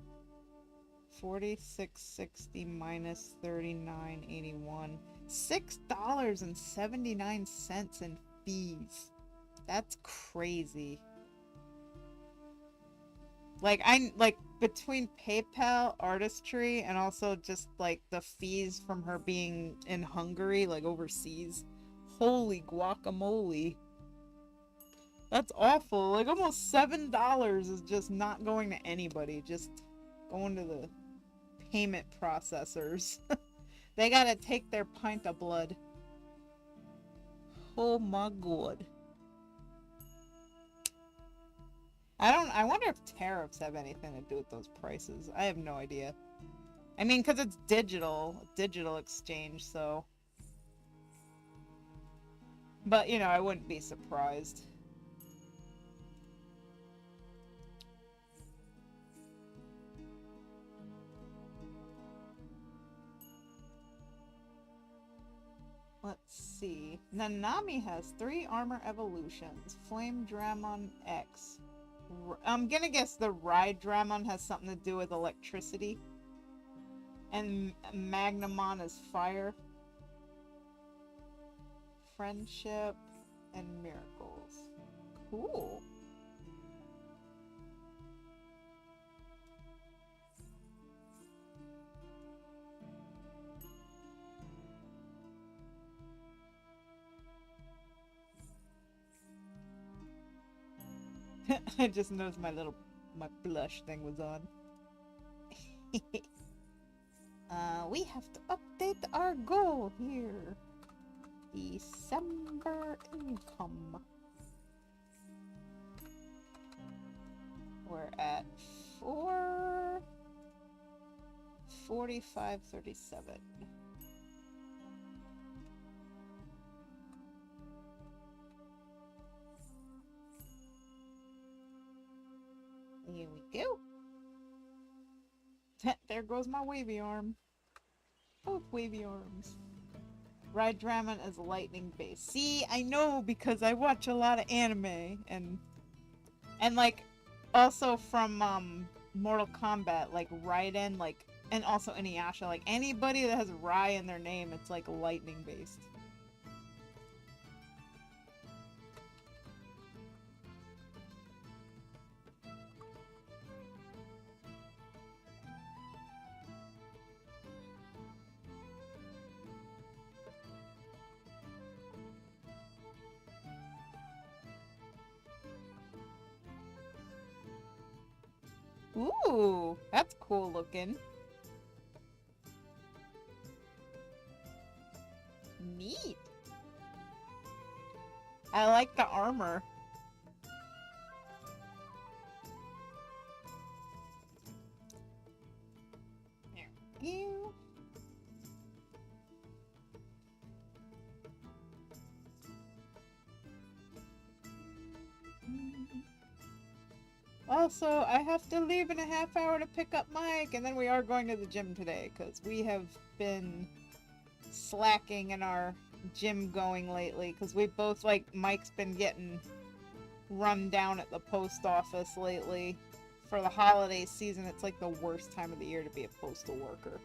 46.60 minus 39.81. $6.79 in fees. That's crazy. Like between PayPal, Artistry, and also just like the fees from her being in Hungary, like overseas. Holy guacamole. That's awful. Like almost $7 is just not going to anybody, just going to the payment processors. They gotta take their pint of blood. Oh my god. I wonder if tariffs have anything to do with those prices. I have no idea. I mean, because it's digital exchange, so. But, you know, I wouldn't be surprised. Let's see. Nanami has 3 armor evolutions. Flame Dramon X. I'm gonna guess the Ride Dramon has something to do with electricity. And Magnamon is fire. Friendship and miracles. Cool. I just noticed my blush thing was on. We have to update our goal here. December income. We're at 445.37. Here we go. There goes my wavy arm. Both wavy arms. Ride Dramon is lightning based. See, I know because I watch a lot of anime and like also from Mortal Kombat, like Raiden, like, and also Inuyasha, like anybody that has Rai in their name, it's like lightning based. Ooh, that's cool looking. Neat. I like the armor. There we go. Also, I have to leave in a half hour to pick up Mike, and then we are going to the gym today, because we have been slacking in our gym going lately, because we both, like, Mike's been getting run down at the post office lately. For the holiday season, it's like the worst time of the year to be a postal worker.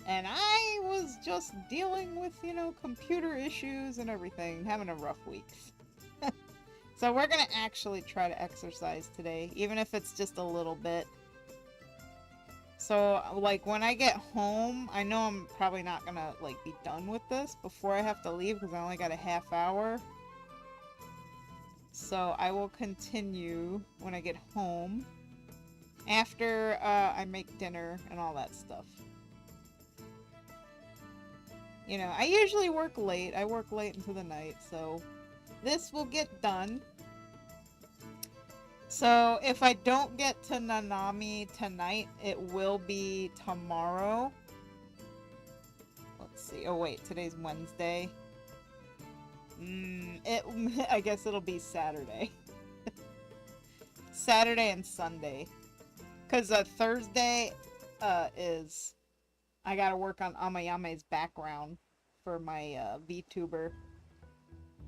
And I was just dealing with, you know, computer issues and everything, having a rough week. So we're gonna actually try to exercise today, even if it's just a little bit. So, like, when I get home, I know I'm probably not gonna, like, be done with this before I have to leave, because I only got a half hour. So I will continue when I get home, after I make dinner and all that stuff. You know, I usually work late. I work late into the night, so this will get done. So if I don't get to Nanami tonight, it will be tomorrow. Let's see. Oh wait, today's Wednesday. I guess it'll be Saturday. Saturday and Sunday. Because Thursday is... I gotta work on Amayame's background for my VTuber.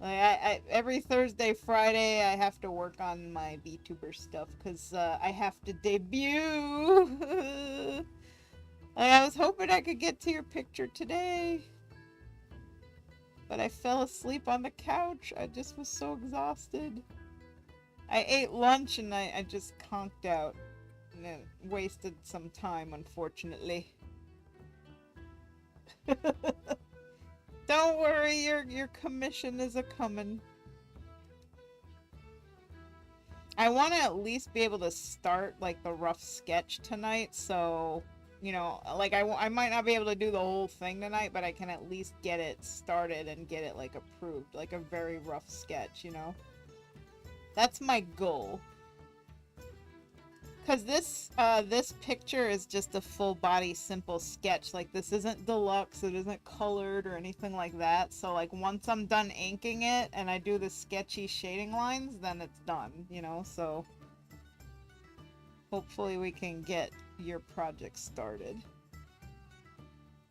Like every Thursday, Friday, I have to work on my VTuber stuff because I have to debut. I was hoping I could get to your picture today, but I fell asleep on the couch. I just was so exhausted. I ate lunch and I just conked out and it wasted some time, unfortunately. Don't worry, your commission is a comin'. I want to at least be able to start like the rough sketch tonight, so you know, like I might not be able to do the whole thing tonight, but I can at least get it started and get it like approved, like a very rough sketch, you know. That's my goal. Cause this picture is just a full body simple sketch. Like this isn't deluxe, it isn't colored or anything like that. So like once I'm done inking it and I do the sketchy shading lines, then it's done, you know, so hopefully we can get your project started.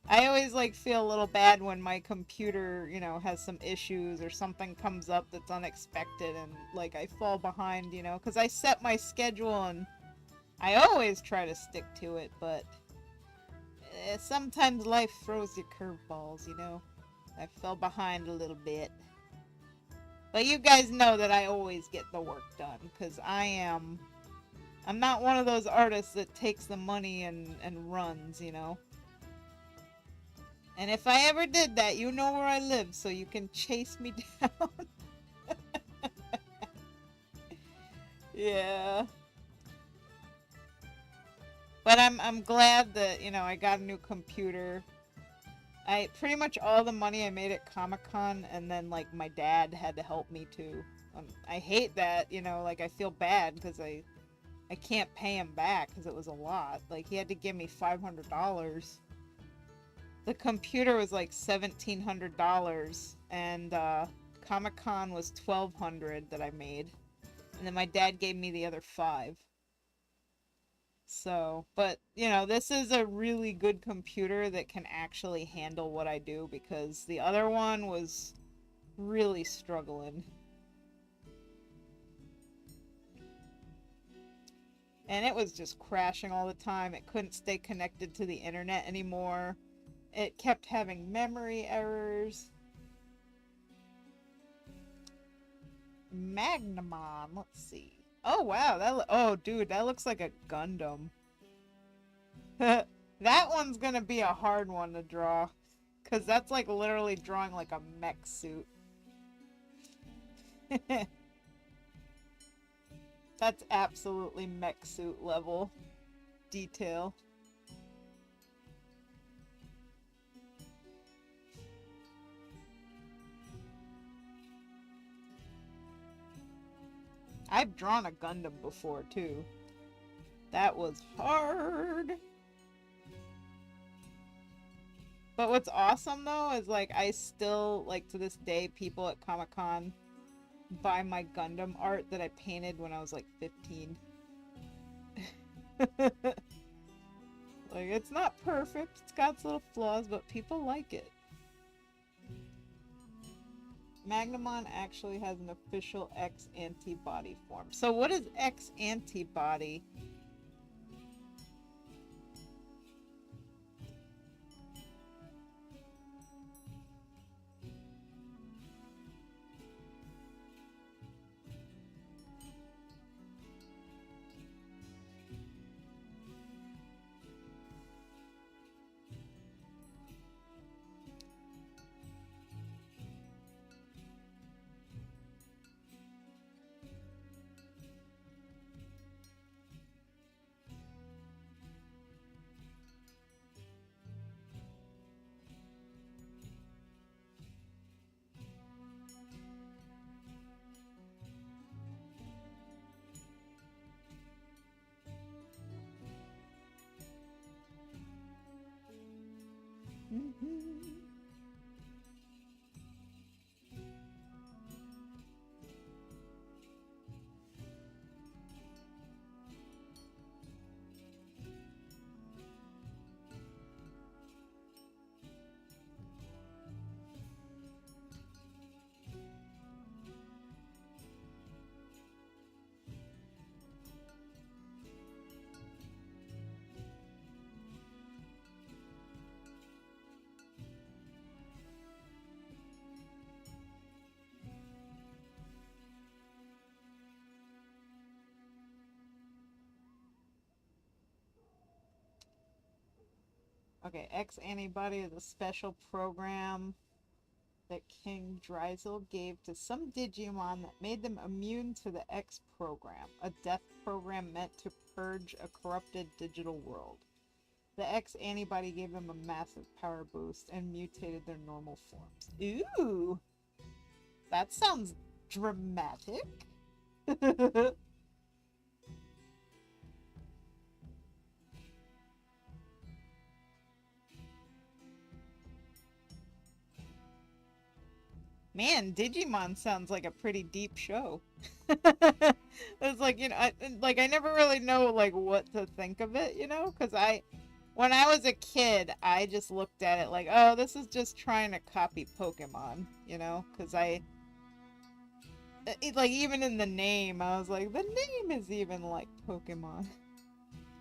I always like feel a little bad when my computer, you know, has some issues or something comes up that's unexpected and like I fall behind, you know, because I set my schedule and I always try to stick to it, but sometimes life throws you curveballs, you know. I fell behind a little bit. But you guys know that I always get the work done, because I'm not one of those artists that takes the money and runs, you know. And if I ever did that, you know where I live, so you can chase me down. Yeah. But I'm glad that, you know, I got a new computer. I pretty much all the money I made at Comic-Con, and then like my dad had to help me too. I hate that, you know, like I feel bad because I can't pay him back because it was a lot. Like he had to give me $500. The computer was like $1,700, and Comic-Con was $1,200 that I made, and then my dad gave me the other $5. So, but, you know, this is a really good computer that can actually handle what I do, because the other one was really struggling. And it was just crashing all the time. It couldn't stay connected to the internet anymore. It kept having memory errors. Magnamon, let's see. Oh, wow, oh, dude, that looks like a Gundam. That one's gonna be a hard one to draw, because that's like literally drawing like a mech suit. That's absolutely mech suit level detail. I've drawn a Gundam before too. That was hard. But what's awesome though is like I still, like to this day, people at Comic-Con buy my Gundam art that I painted when I was like 15. Like, it's not perfect, it's got its little flaws, but people like it. Magnamon actually has an official X antibody form. So what is X antibody? Okay, X antibody is a special program that King Dryzel gave to some Digimon that made them immune to the X program, a death program meant to purge a corrupted digital world. The X antibody gave them a massive power boost and mutated their normal forms. Ooh! That sounds dramatic. Man, Digimon sounds like a pretty deep show. It's like, I never really know like what to think of it, because when I was a kid, I just looked at it like, oh, this is just trying to copy Pokemon, because like even in the name, I was like, the name is even like Pokemon,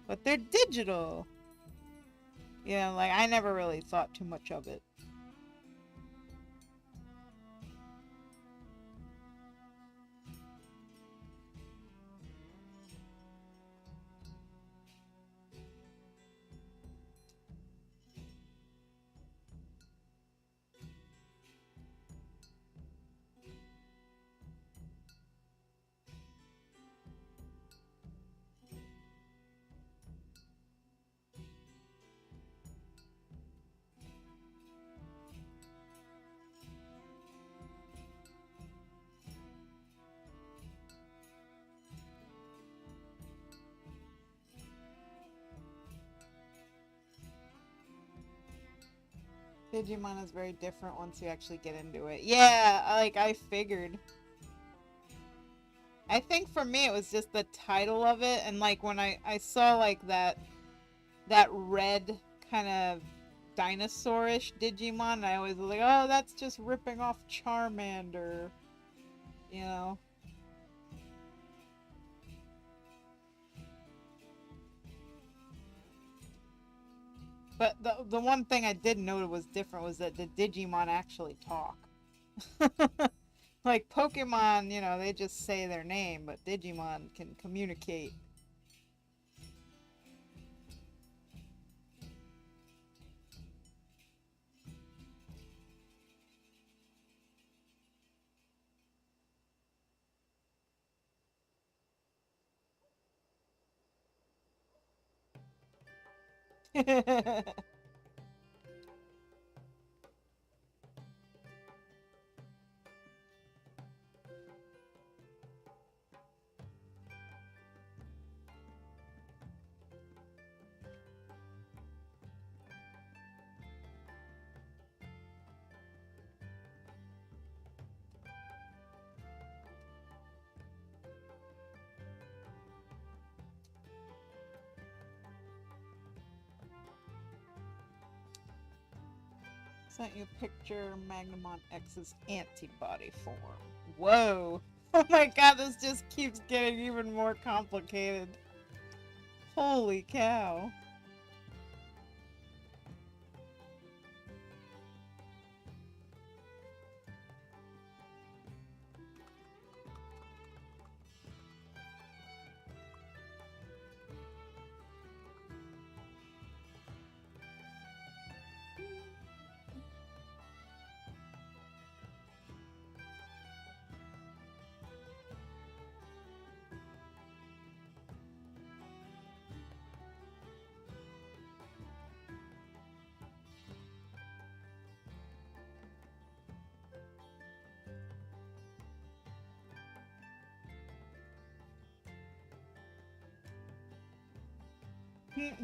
but they're digital. Like I never really thought too much of it. Digimon is very different once you actually get into it. Yeah, like I figured. I think for me it was just the title of it, and like when I saw like that red kind of dinosaurish Digimon, I always was like, oh, that's just ripping off Charmander, you know. But the one thing I did note was different was that the Digimon actually talk. Like Pokemon, they just say their name, but Digimon can communicate. Sent you a picture Magnamon X's antibody form. Whoa. Oh my god, this just keeps getting even more complicated. Holy cow.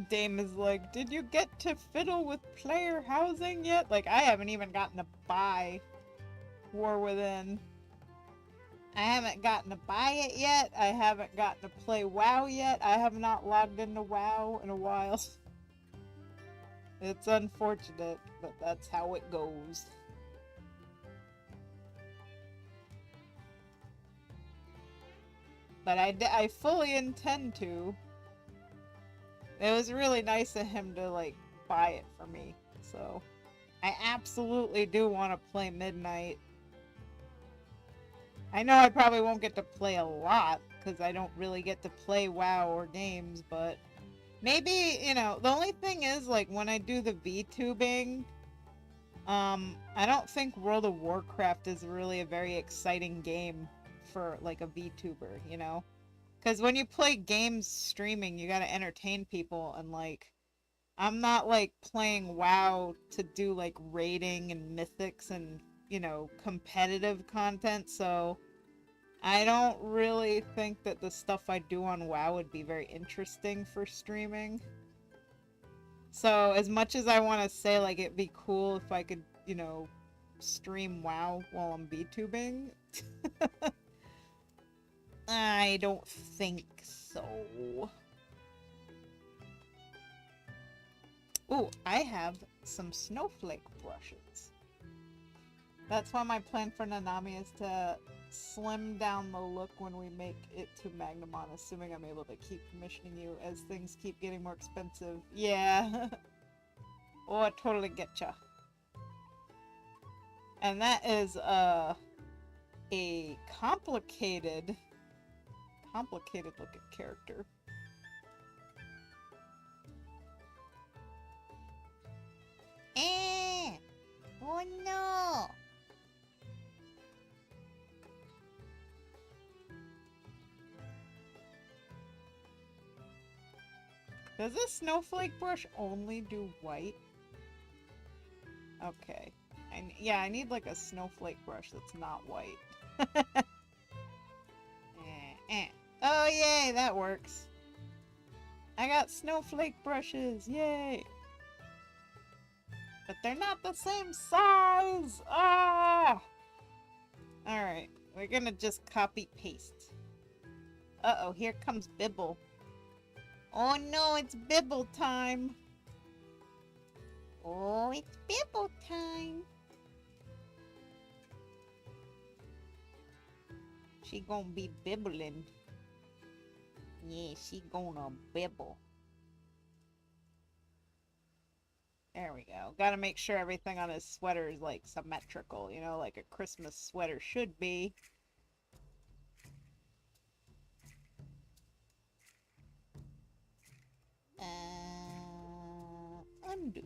Dame is like, did you get to fiddle with player housing yet? Like, I haven't even gotten to buy War Within. I haven't gotten to buy it yet. I haven't gotten to play WoW yet. I have not logged into WoW in a while. It's unfortunate, but that's how it goes. But I fully intend to. It was really nice of him to, like, buy it for me. So, I absolutely do want to play Midnight. I know I probably won't get to play a lot, because I don't really get to play WoW or games, but Maybe, you know, the only thing is, like, when I do the VTubing, I don't think World of Warcraft is really a very exciting game for, like, a VTuber, you know? Because when you play games streaming, you gotta entertain people, and, like, I'm not, like, playing WoW to do, like, raiding and mythics and, you know, competitive content, so I don't really think that the stuff I do on WoW would be very interesting for streaming. So as much as I want to say, like, it'd be cool if I could, you know, stream WoW while I'm VTubing, I don't think so. Ooh, I have some snowflake brushes. That's why my plan for Nanami is to slim down the look when we make it to Magnamon, assuming I'm able to keep commissioning you as things keep getting more expensive. Yeah. Oh, I totally getcha. And that is a complicated looking character. Eh! Oh no! Does this snowflake brush only do white? Okay. Yeah, I need like a snowflake brush that's not white. Oh, yay, that works. I got snowflake brushes, yay! But they're not the same size! Ah! Alright, we're gonna just copy-paste. Uh-oh, here comes Bibble. Oh no, it's Bibble time! Oh, it's Bibble time! She gonna be bibbling. Yeah, she gonna bibble. There we go. Gotta make sure everything on his sweater is, like, symmetrical, you know, like a Christmas sweater should be. Undo.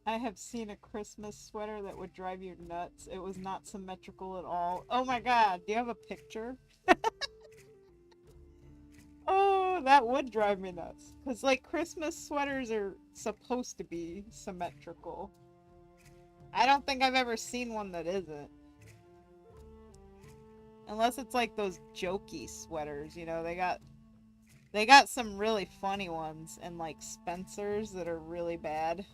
I have seen a Christmas sweater that would drive you nuts. It was not symmetrical at all. Oh my god, do you have a picture? Oh, that would drive me nuts. Because, like, Christmas sweaters are supposed to be symmetrical. I don't think I've ever seen one that isn't. Unless it's like those jokey sweaters, you know, they got some really funny ones and like Spencer's that are really bad.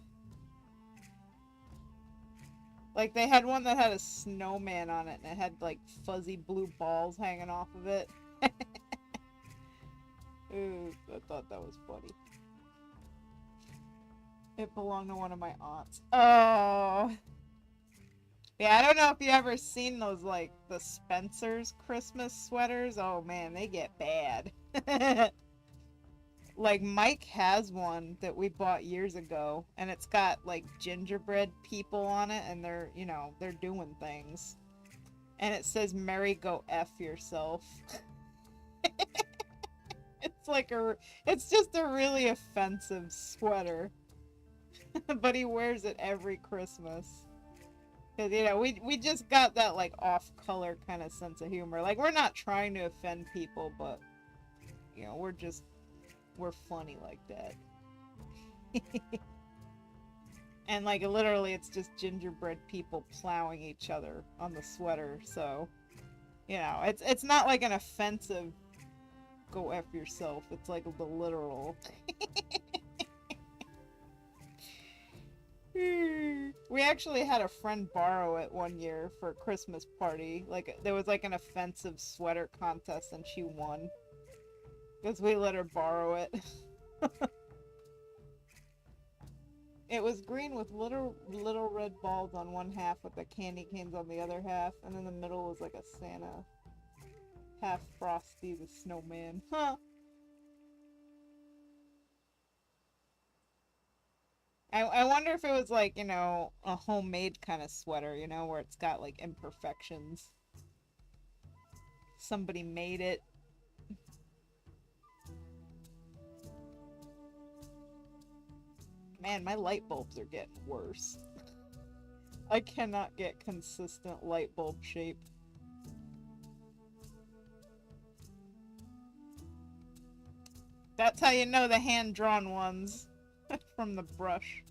Like they had one that had a snowman on it and it had like fuzzy blue balls hanging off of it. Ooh, I thought that was funny. It belonged to one of my aunts. Oh. Yeah, I don't know if you ever seen those, like, the Spencer's Christmas sweaters. Oh, man, they get bad. Like, Mike has one that we bought years ago, and it's got, like, gingerbread people on it, and they're, you know, they're doing things. And it says, Merry go F yourself. It's like it's just a really offensive sweater. But he wears it every Christmas. Because, you know, we just got that, like, off-color kind of sense of humor. Like, we're not trying to offend people, but, you know, we're funny like that. And, like, literally, it's just gingerbread people plowing each other on the sweater, so, you know, it's not, like, an offensive go F yourself. It's, like, the literal. We actually had a friend borrow it one year for a Christmas party. Like, there was like an offensive sweater contest and she won. Because we let her borrow it. It was green with little red balls on one half with the candy canes on the other half, and in the middle was like a Santa, half Frosty the Snowman. Huh. I wonder if it was like, you know, a homemade kind of sweater, you know, where it's got like imperfections. Somebody made it. Man, my light bulbs are getting worse. I cannot get consistent light bulb shape. That's how you know the hand-drawn ones from the brush.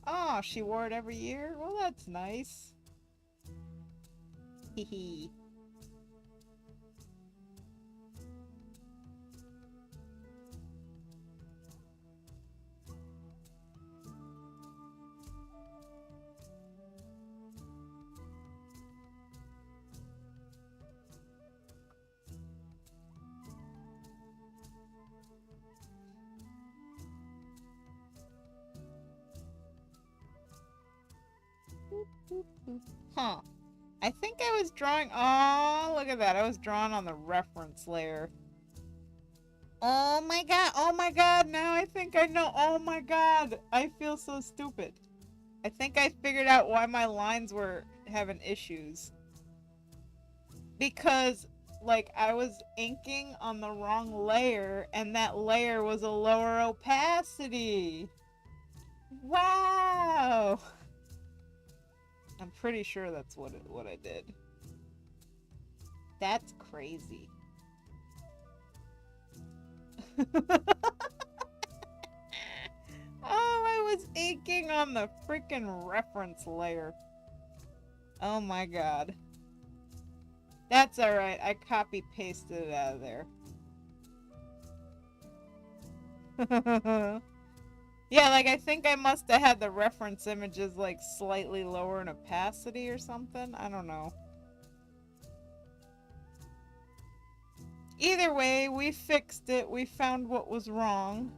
Oh, she wore it every year? Well, that's nice. Hee hee. Huh. I think I was drawing... Oh, look at that. I was drawing on the reference layer. Oh my god. Oh my god. Now I think I know. Oh my god. I feel so stupid. I think I figured out why my lines were having issues. Because, like, I was inking on the wrong layer, and that layer was a lower opacity. Wow! I'm pretty sure that's what I did. That's crazy. Oh, I was inking on the freaking reference layer. Oh my god. That's alright. I copy-pasted it out of there. Yeah, like, I think I must have had the reference images, like, slightly lower in opacity or something. I don't know. Either way, we fixed it. We found what was wrong.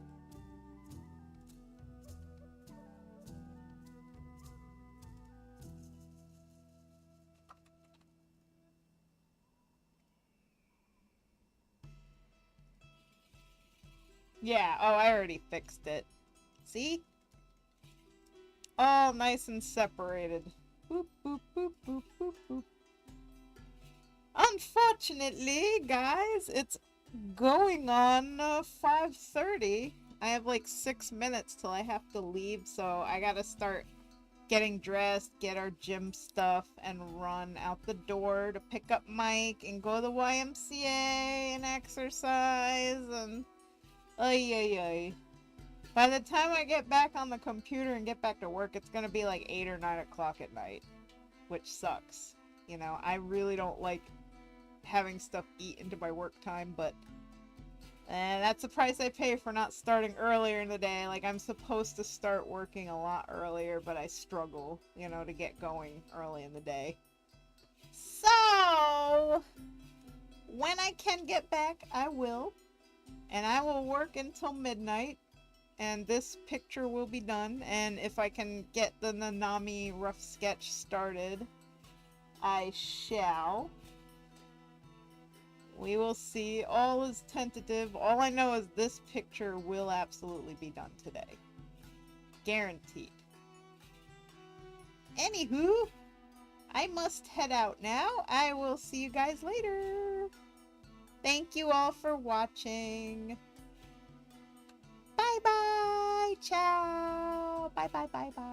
Yeah, oh, I already fixed it. See? All nice and separated. Boop, boop, boop, boop, boop, boop. Unfortunately, guys, it's going on 5:30. I have like 6 minutes till I have to leave, so I gotta start getting dressed, get our gym stuff, and run out the door to pick up Mike and go to the YMCA and exercise and... Ay, ay, ay. By the time I get back on the computer and get back to work, it's gonna be like 8 or 9 o'clock at night. Which sucks. You know, I really don't like having stuff eat into my work time, but that's the price I pay for not starting earlier in the day. Like, I'm supposed to start working a lot earlier, but I struggle, you know, to get going early in the day. So, when I can get back, I will. And I will work until midnight. And this picture will be done. And if I can get the Nanami rough sketch started, I shall. We will see. All is tentative. All I know is this picture will absolutely be done today. Guaranteed. Anywho, I must head out now. I will see you guys later. Thank you all for watching. Bye bye. Ciao. Bye bye bye bye.